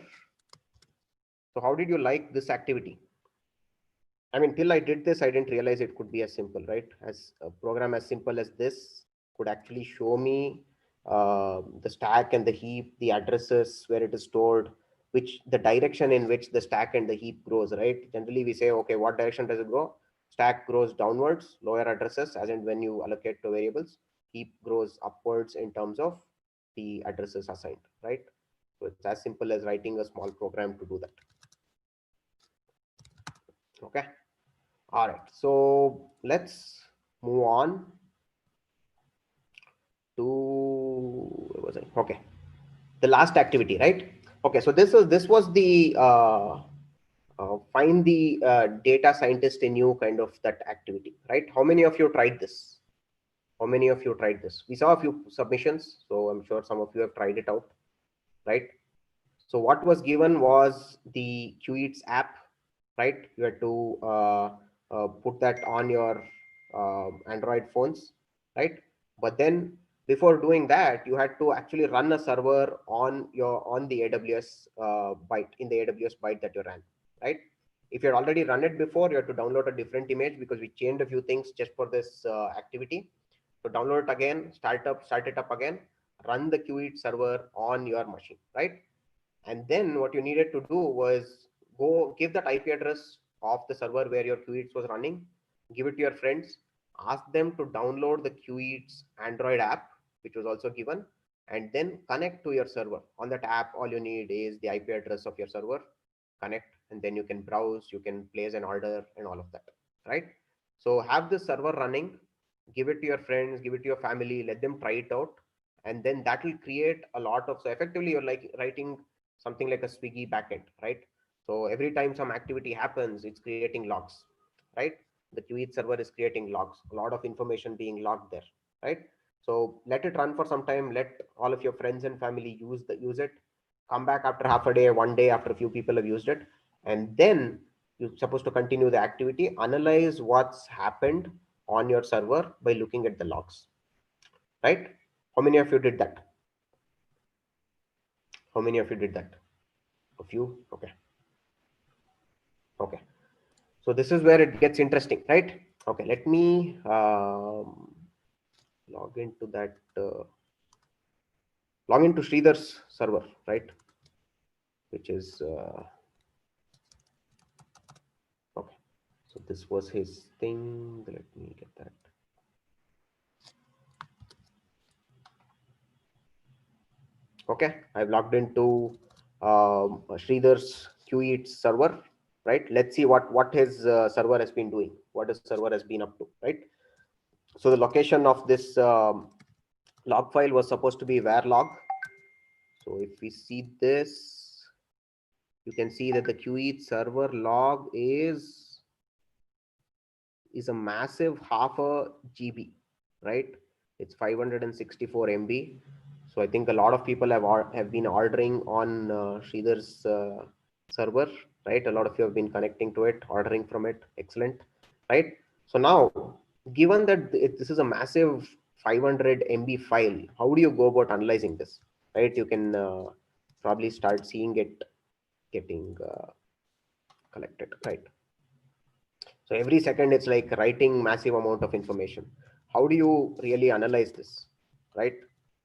So how did you like this activity? I mean, till I did this, I didn't realize it could be as simple, right? As a program as simple as this could actually show me the stack and the heap, the addresses where it is stored, which the direction in which the stack and the heap grows, right? Generally, we say, okay, what direction does it grow? Stack grows downwards, lower addresses, as in when you allocate to variables. Heap grows upwards in terms of the addresses assigned, right? So it's as simple as writing a small program to do that. Okay. All right, so let's move on to, where was I? Okay, the last activity, right? Okay, so this was the find the data scientist in you kind of that activity, right? How many of you tried this? How many of you tried this? We saw a few submissions, so I'm sure some of you have tried it out, right? So what was given was the QEats app, right? You had to put that on your Android phones, right? But then before doing that, you had to actually run a server on the AWS byte, in the AWS byte that you ran, right? If you had already run it before, you had to download a different image because we changed a few things just for this activity. So download it again, start it up again, run the QEat server on your machine, right? And then what you needed to do was go give that IP address of the server where your QEats was running, give it to your friends, ask them to download the QEats Android app, which was also given, and then connect to your server. On that app, all you need is the IP address of your server, connect, and then you can browse, you can place an order and all of that, right? So have this server running, give it to your friends, give it to your family, let them try it out, and then that will create a lot of, so effectively you're like writing something like a Swiggy backend, right? So every time some activity happens, it's creating logs, right? the QE server is creating logs, a lot of information being logged there, right? So let it run for some time. Let all of your friends and family use it. Come back after half a day, one day after a few people have used it, and then you're supposed to continue the activity. Analyze what's happened on your server by looking at the logs, right? How many of you did that? How many of you did that? A few. Okay. Okay. So this is where it gets interesting, right? Okay. Let me log into that. Log into Sridhar's server, right? Which is okay. So this was his thing. Let me get that. Okay, I've logged into Sridhar's QE server, right? Let's see what his server has been doing, what his server has been up to, right? So the location of this log file was supposed to be var log. So if we see this, you can see that the QE server log is a massive half a GB, right? It's 564 MB. So I think a lot of people have been ordering on Sridhar's server, right? A lot of you have been connecting to it, ordering from it. Excellent, right? So now, given that this is a massive 500 MB file, how do you go about analyzing this, right? You can probably start seeing it getting collected, right? So every second it's like writing massive amount of information. How do you really analyze this, right?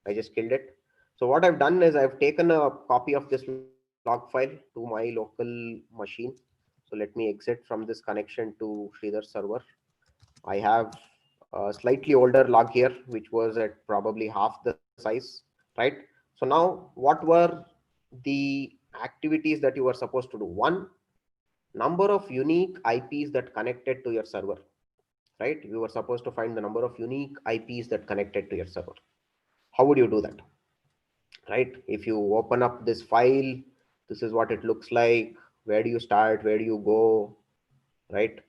I just killed it. So what I've done is I've taken a copy of this log file to my local machine. So let me exit from this connection to Sridhar's server. I have a slightly older log here, which was at probably half the size, right? So now what were the activities that you were supposed to do? One, number of unique IPs that connected to your server, right? You were supposed to find the number of unique IPs that connected to your server. How would you do that, right? If you open up this file, this is what it looks like. Where do you start? Where do you go, right?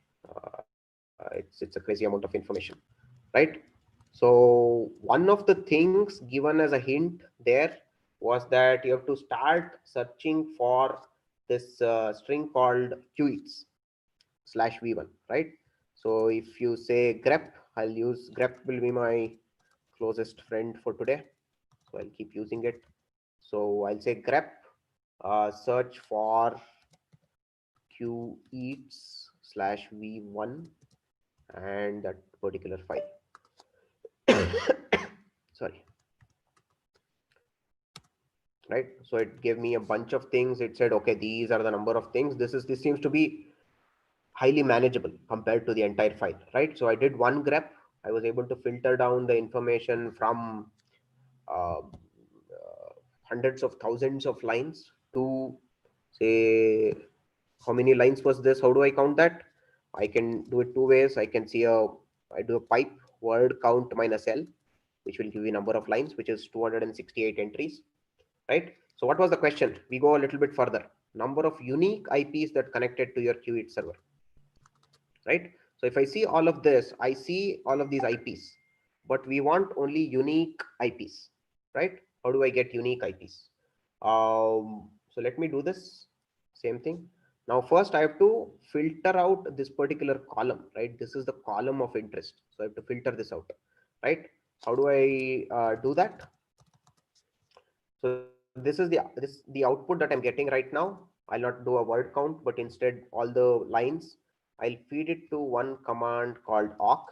It's a crazy amount of information, right? So one of the things given as a hint there was that you have to start searching for this string called QEats slash v1, right? So if you say grep, I'll use grep will be my closest friend for today. So I'll keep using it. So I'll say grep, search for q eats slash v1 and that particular file. Sorry. Right. So it gave me a bunch of things. It said, okay, these are the number of things. This seems to be highly manageable compared to the entire file, right? So I did one grep. I was able to filter down the information from hundreds of thousands of lines to say, how many lines was this? How do I count that? I can do it two ways. I can see I do a pipe word count minus L, which will give you number of lines, which is 268 entries, right? So what was the question? We go a little bit further. Number of unique IPs that connected to your QET server, right? So if I see all of this, I see all of these IPs, but we want only unique IPs, right? How do I get unique IPs? So let me do this same thing. Now, first I have to filter out this particular column, right? This is the column of interest. So I have to filter this out, right? How do I do that? So this is the output that I'm getting right now. I'll not do a word count, but instead all the lines, I'll feed it to one command called awk.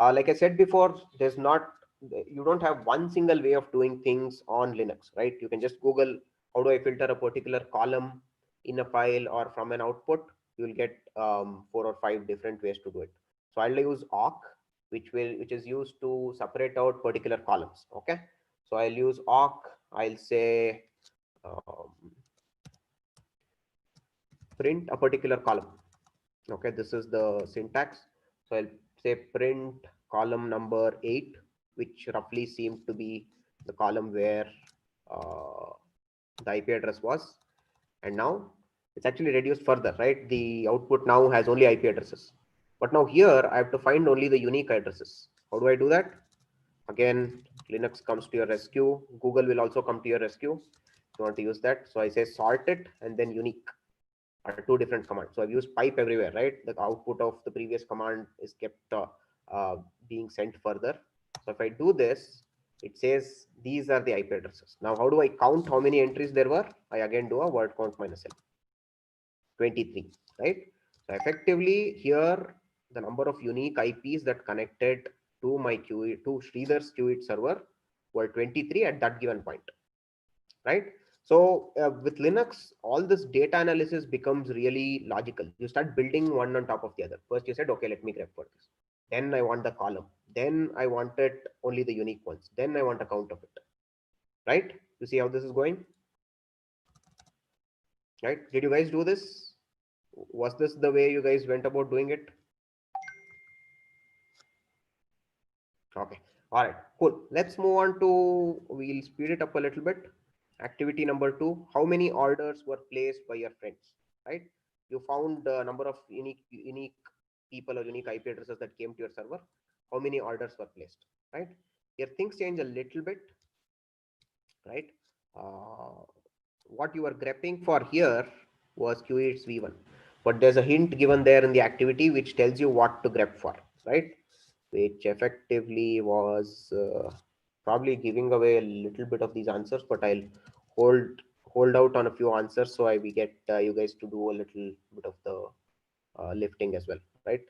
Like I said before, you don't have one single way of doing things on Linux, right? You can just Google how do I filter a particular column in a file or from an output. You'll get 4 or 5 different ways to do it. So I'll use awk, which is used to separate out particular columns. Okay, so I'll use awk. I'll say print a particular column. Okay, this is the syntax. So I'll say print column number 8, which roughly seemed to be the column where uh, the IP address was. And now it's actually reduced further, right? The output now has only IP addresses. But now here I have to find only the unique addresses. How do I do that? Again, Linux comes to your rescue. Google will also come to your rescue if you want to use that. So I say sort it and then unique are two different commands. So I've used pipe everywhere, right? The output of the previous command is kept being sent further. So if I do this, it says these are the IP addresses. Now, how do I count how many entries there were? I again do a word count minus L, 23, right? So effectively here, the number of unique IPs that connected to my QE, to Sridhar's QE server were 23 at that given point, right? So with Linux, all this data analysis becomes really logical. You start building one on top of the other. First you said, okay, let me grep for this. Then I want the column. Then I wanted only the unique ones. Then I want a count of it, right? You see how this is going, right? Did you guys do this? Was this the way you guys went about doing it? Okay. All right, cool. Let's move on to, we'll speed it up a little bit. Activity number 2, how many orders were placed by your friends, right? You found the number of unique people or unique IP addresses that came to your server. How many orders were placed, right? Here things change a little bit, right? Uh, what you were grepping for here was QE's V1, but there's a hint given there in the activity which tells you what to grep for, right? Which effectively was probably giving away a little bit of these answers, but I'll hold out on a few answers so we get you guys to do a little bit of the lifting as well, right?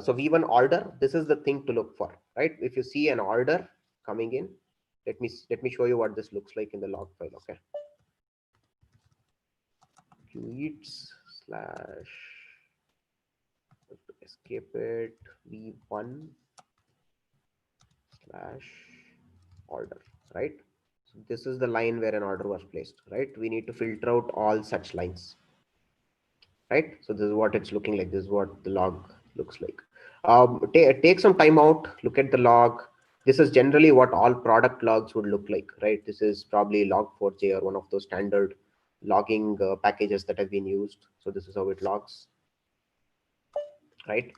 So V1 order, this is the thing to look for, right? If you see an order coming in, let me show you what this looks like in the log file. Okay, tweets slash, escape it, V1 slash order, right? So this is the line where an order was placed, right? We need to filter out all such lines, right? So this is what it's looking like. This is what the log looks like. Take some time out, look at the log. This is generally what all product logs would look like, right? This is probably log4j or one of those standard logging packages that have been used. So this is how it logs, right?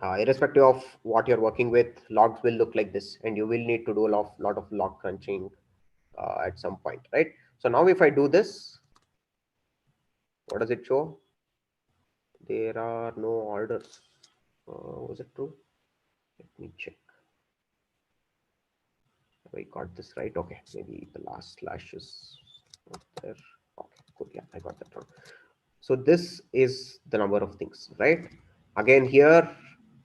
Irrespective of what you're working with, logs will look like this, and you will need to do a lot of log crunching at some point, right? So now if I do this, what does it show? There are no orders. Was it true? Let me check. Have I got this right? Okay, maybe the last slash is not there. Okay, cool. Yeah, I got that wrong. So this is the number of things, right? Again, here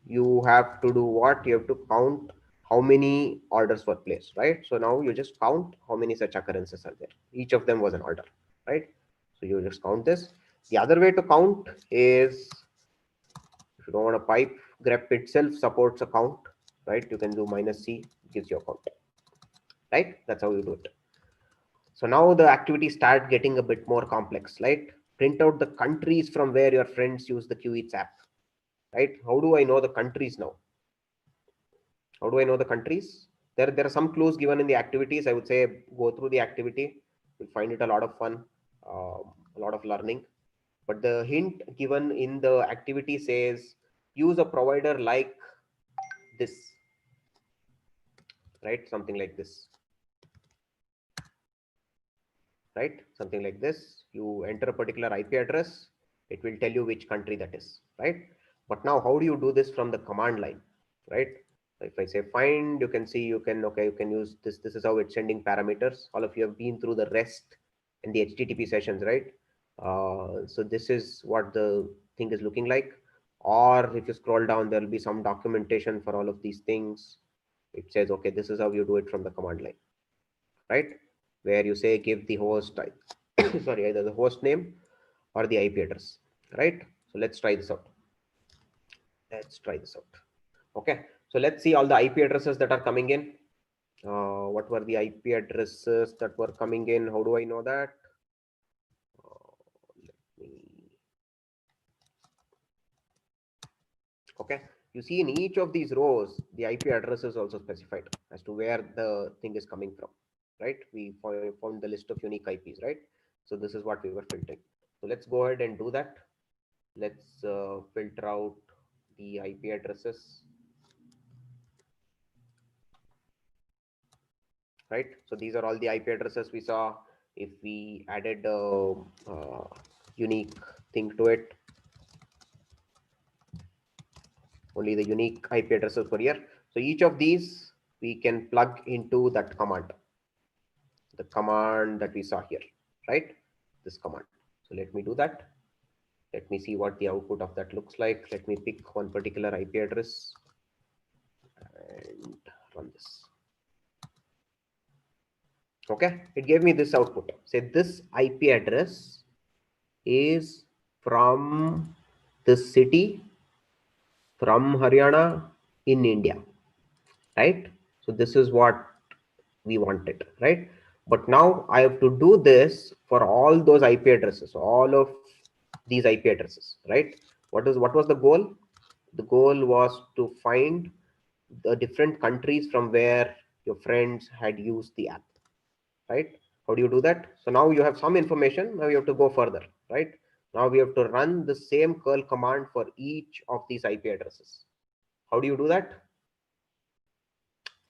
you have to do what? You have to count how many orders were placed, right? So now you just count how many such occurrences are there. Each of them was an order, right? So you just count this. The other way to count is, if you don't want a pipe, grep itself supports a count, right? You can do -c, gives you a count, right? That's how you do it. So now the activities start getting a bit more complex, right? Print out the countries from where your friends use the QEats app, right? How do I know the countries now? How do I know the countries? There are some clues given in the activities. I would say go through the activity. You'll find it a lot of fun, a lot of learning. But the hint given in the activity says use a provider like this, right? Something like this, right? Something like this. You enter a particular IP address, it will tell you which country that is, right? But now how do you do this from the command line, right? So if I say find, you can see, you can, okay, you can use this. This is how it's sending parameters. All of you have been through the REST and the HTTP sessions, right? So this is what the thing is looking like. Or if you scroll down, there will be some documentation for all of these things. It says, okay, this is how you do it from the command line, right? Where you say give the host type, sorry, either the host name or the IP address, right? So let's try this out. Let's try this out. Okay, so let's see all the IP addresses that are coming in. What were the IP addresses that were coming in? How do I know that? Let me. Okay, you see in each of these rows, the IP address is also specified as to where the thing is coming from, right? We found the list of unique IPs, right? So this is what we were filtering. So let's go ahead and do that. Let's filter out the IP addresses, right? So these are all the IP addresses we saw. If we added a unique thing to it, only the unique IP addresses were here. So each of these we can plug into that command, the command that we saw here, right? This command. So let me do that. Let me see what the output of that looks like. Let me pick one particular IP address and run this. Okay, it gave me this output. Say this IP address is from this city from Haryana in India, right? So this is what we wanted, right? But now I have to do this for all those IP addresses, all of these IP addresses, right? What was the goal? The goal was to find the different countries from where your friends had used the app, right? How do you do that? So now you have some information. Now you have to go further, right? Now we have to run the same curl command for each of these IP addresses. How do you do that?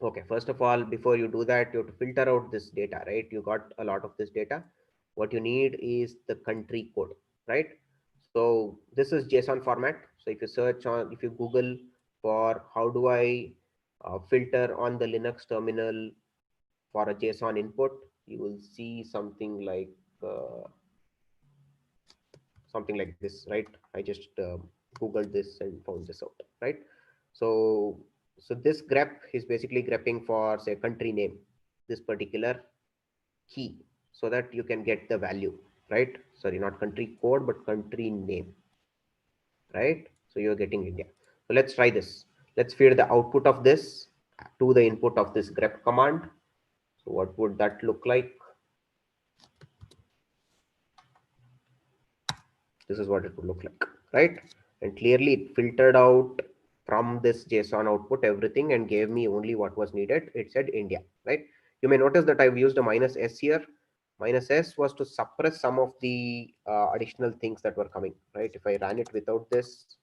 Okay, first of all, before you do that, you have to filter out this data, right? You got a lot of this data. What you need is the country code, right? So this is JSON format. So if you search on, if you Google for how do I filter on the Linux terminal for a JSON input, you will see uh, something like this, right? I just Googled this and found this out, right? So, so this grep is basically grepping for say country name, this particular key, so that you can get the value, right? Sorry, not country code, but country name, right? So you're getting India. So let's try this. Let's feed the output of this to the input of this grep command. So what would that look like? This is what it would look like, right? And clearly it filtered out from this JSON output everything and gave me only what was needed. It said India, right? You may notice that I've used a -s here. -s was to suppress some of the additional things that were coming, right? If I ran it without this,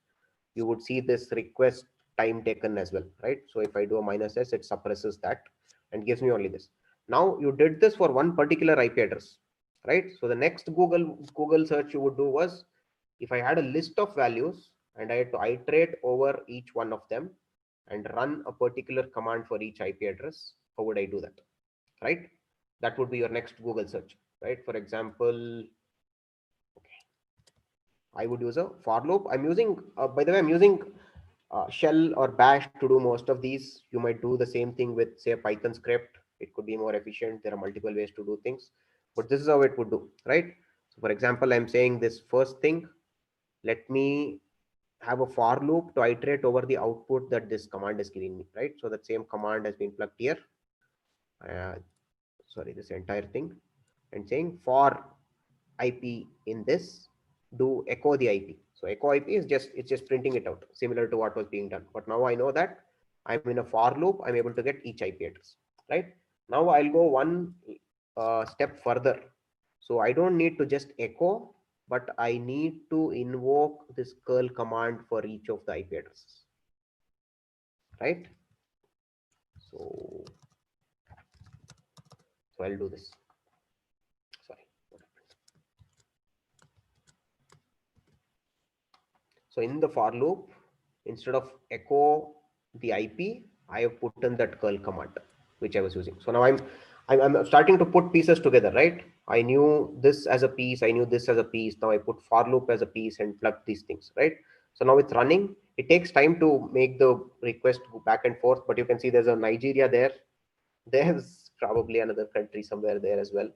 you would see this request time taken as well, right? So if I do a -s, it suppresses that and gives me only this. Now you did this for one particular IP address, right? So the next Google search you would do was, if I had a list of values and I had to iterate over each one of them and run a particular command for each IP address, how would I do that, right? That would be your next Google search, right? For example, I would use a for loop. I'm using, by the way, I'm using shell or bash to do most of these. You might do the same thing with say a Python script. It could be more efficient. There are multiple ways to do things, but this is how it would do, right? So for example, I'm saying this first thing, let me have a for loop to iterate over the output that this command is giving me, right? So that same command has been plugged here. Uh, Sorry, this entire thing, and saying for IP in this, do echo the IP. So echo IP is just, it's just printing it out, similar to what was being done. But now I know that I'm in a for loop, I'm able to get each IP address, right? Now I'll go one step further. So I don't need to just echo, but I need to invoke this curl command for each of the IP addresses, right? So, so I'll do this. Sorry. So in the for loop, instead of echo the IP, I have put in that curl command, which I was using. So now I'm starting to put pieces together, right? I knew this as a piece, I knew this as a piece. Now I put for loop as a piece and plug these things, right? So now it's running. It takes time to make the request go back and forth, but you can see there's a Nigeria there. There's probably another country somewhere there as well,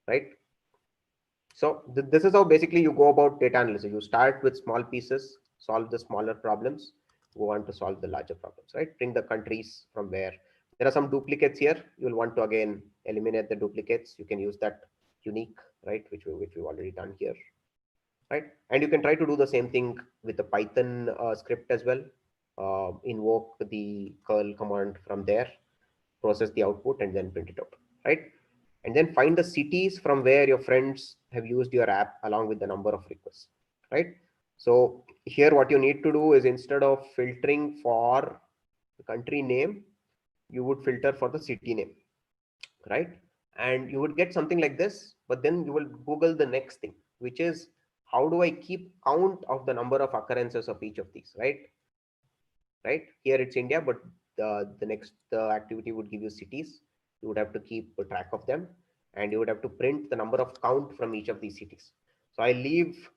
right? So this is how basically you go about data analysis. You start with small pieces, solve the smaller problems, go on to solve the larger problems, right? Bring the countries from where there are some duplicates here. You'll want to again eliminate the duplicates. You can use that unique, right, which we've already done here, right? And you can try to do the same thing with the Python script as well. Invoke the curl command from there, process the output, and then print it out, right? And then find the cities from where your friends have used your app along with the number of requests, right? So here what you need to do is, instead of filtering for the country name, you would filter for the city name, right? And you would get something like this, but then you will Google the next thing, which is, how do I keep count of the number of occurrences of each of these, right? Right here it's India, but the next activity would give you cities. You would have to keep track of them, and you would have to print the number of count from each of these cities. So I leave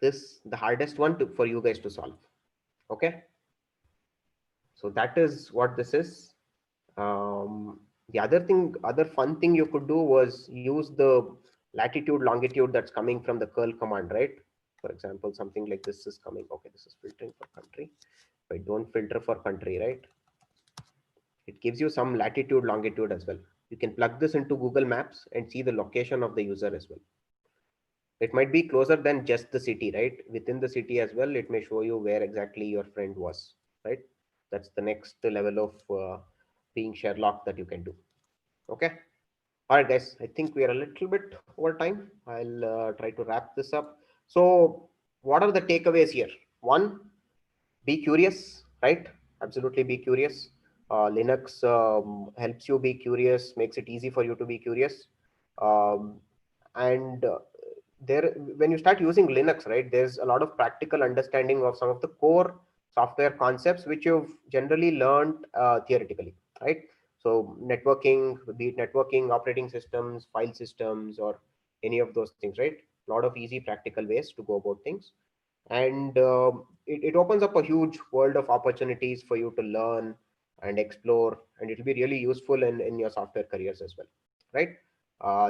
this the hardest one for you guys to solve. Okay, so that is what this is. The other fun thing you could do was use the latitude, longitude that's coming from the curl command, right? For example, something like this is coming. Okay, this is filtering for country. If I don't filter for country, right, it gives you some latitude, longitude as well. You can plug this into Google Maps and see the location of the user as well. It might be closer than just the city, right? Within the city as well, it may show you where exactly your friend was, right? That's the next level of being Sherlock that you can do. Okay. All right, guys. I think we are a little bit over time. I'll try to wrap this up. So, what are the takeaways here? One, be curious, right? Absolutely be curious. Linux helps you be curious, makes it easy for you to be curious. Um, and there, when you start using Linux, right, there's a lot of practical understanding of some of the core software concepts which you've generally learned theoretically, right? So networking, be it networking, operating systems, file systems, or any of those things, right? A lot of easy practical ways to go about things. And it opens up a huge world of opportunities for you to learn and explore, and it will be really useful in your software careers as well, right?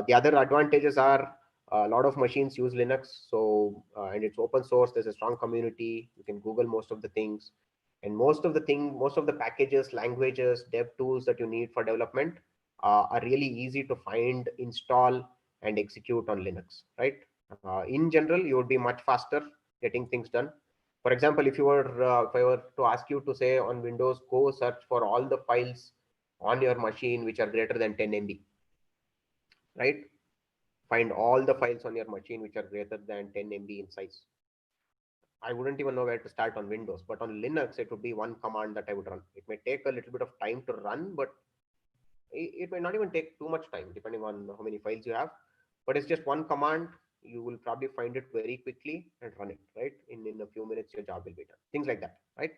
The other advantages are, a lot of machines use Linux, so and it's open source. There's a strong community. You can Google most of the things, and most of the packages, languages, dev tools that you need for development are really easy to find, install, and execute on Linux, right? In general, you would be much faster getting things done. For example, if I were to ask you to say on Windows, go search for all the files on your machine which are greater than 10 MB, right? Find all the files on your machine which are greater than 10 MB in size. I wouldn't even know where to start on Windows, but on Linux, it would be one command that I would run. It may take a little bit of time to run, but it may not even take too much time depending on how many files you have. But it's just one command. You will probably find it very quickly and run it, right? In a few minutes, your job will be done. Things like that, right?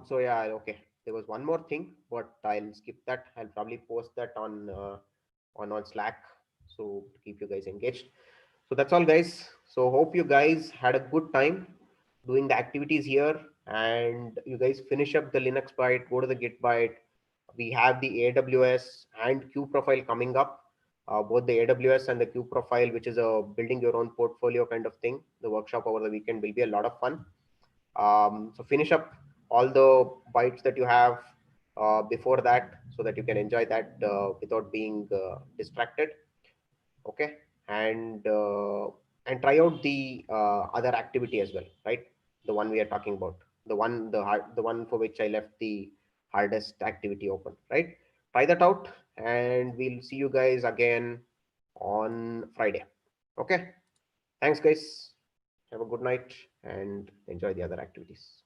So yeah, okay. There was one more thing, but I'll skip that. I'll probably post that on Slack, so to keep you guys engaged. So that's all, guys. So hope you guys had a good time doing the activities here, and you guys finish up the Linux byte, go to the Git byte. We have the AWS and Q profile coming up. Both the AWS and the Q profile, which is a building your own portfolio kind of thing. The workshop over the weekend will be a lot of fun. So finish up all the bytes that you have before that, so that you can enjoy that without being distracted. Okay, and try out the other activity as well, right? The one we are talking about, the one for which I left the hardest activity open, right? Try that out, and we'll see you guys again on Friday. Okay, thanks, guys. Have a good night and enjoy the other activities.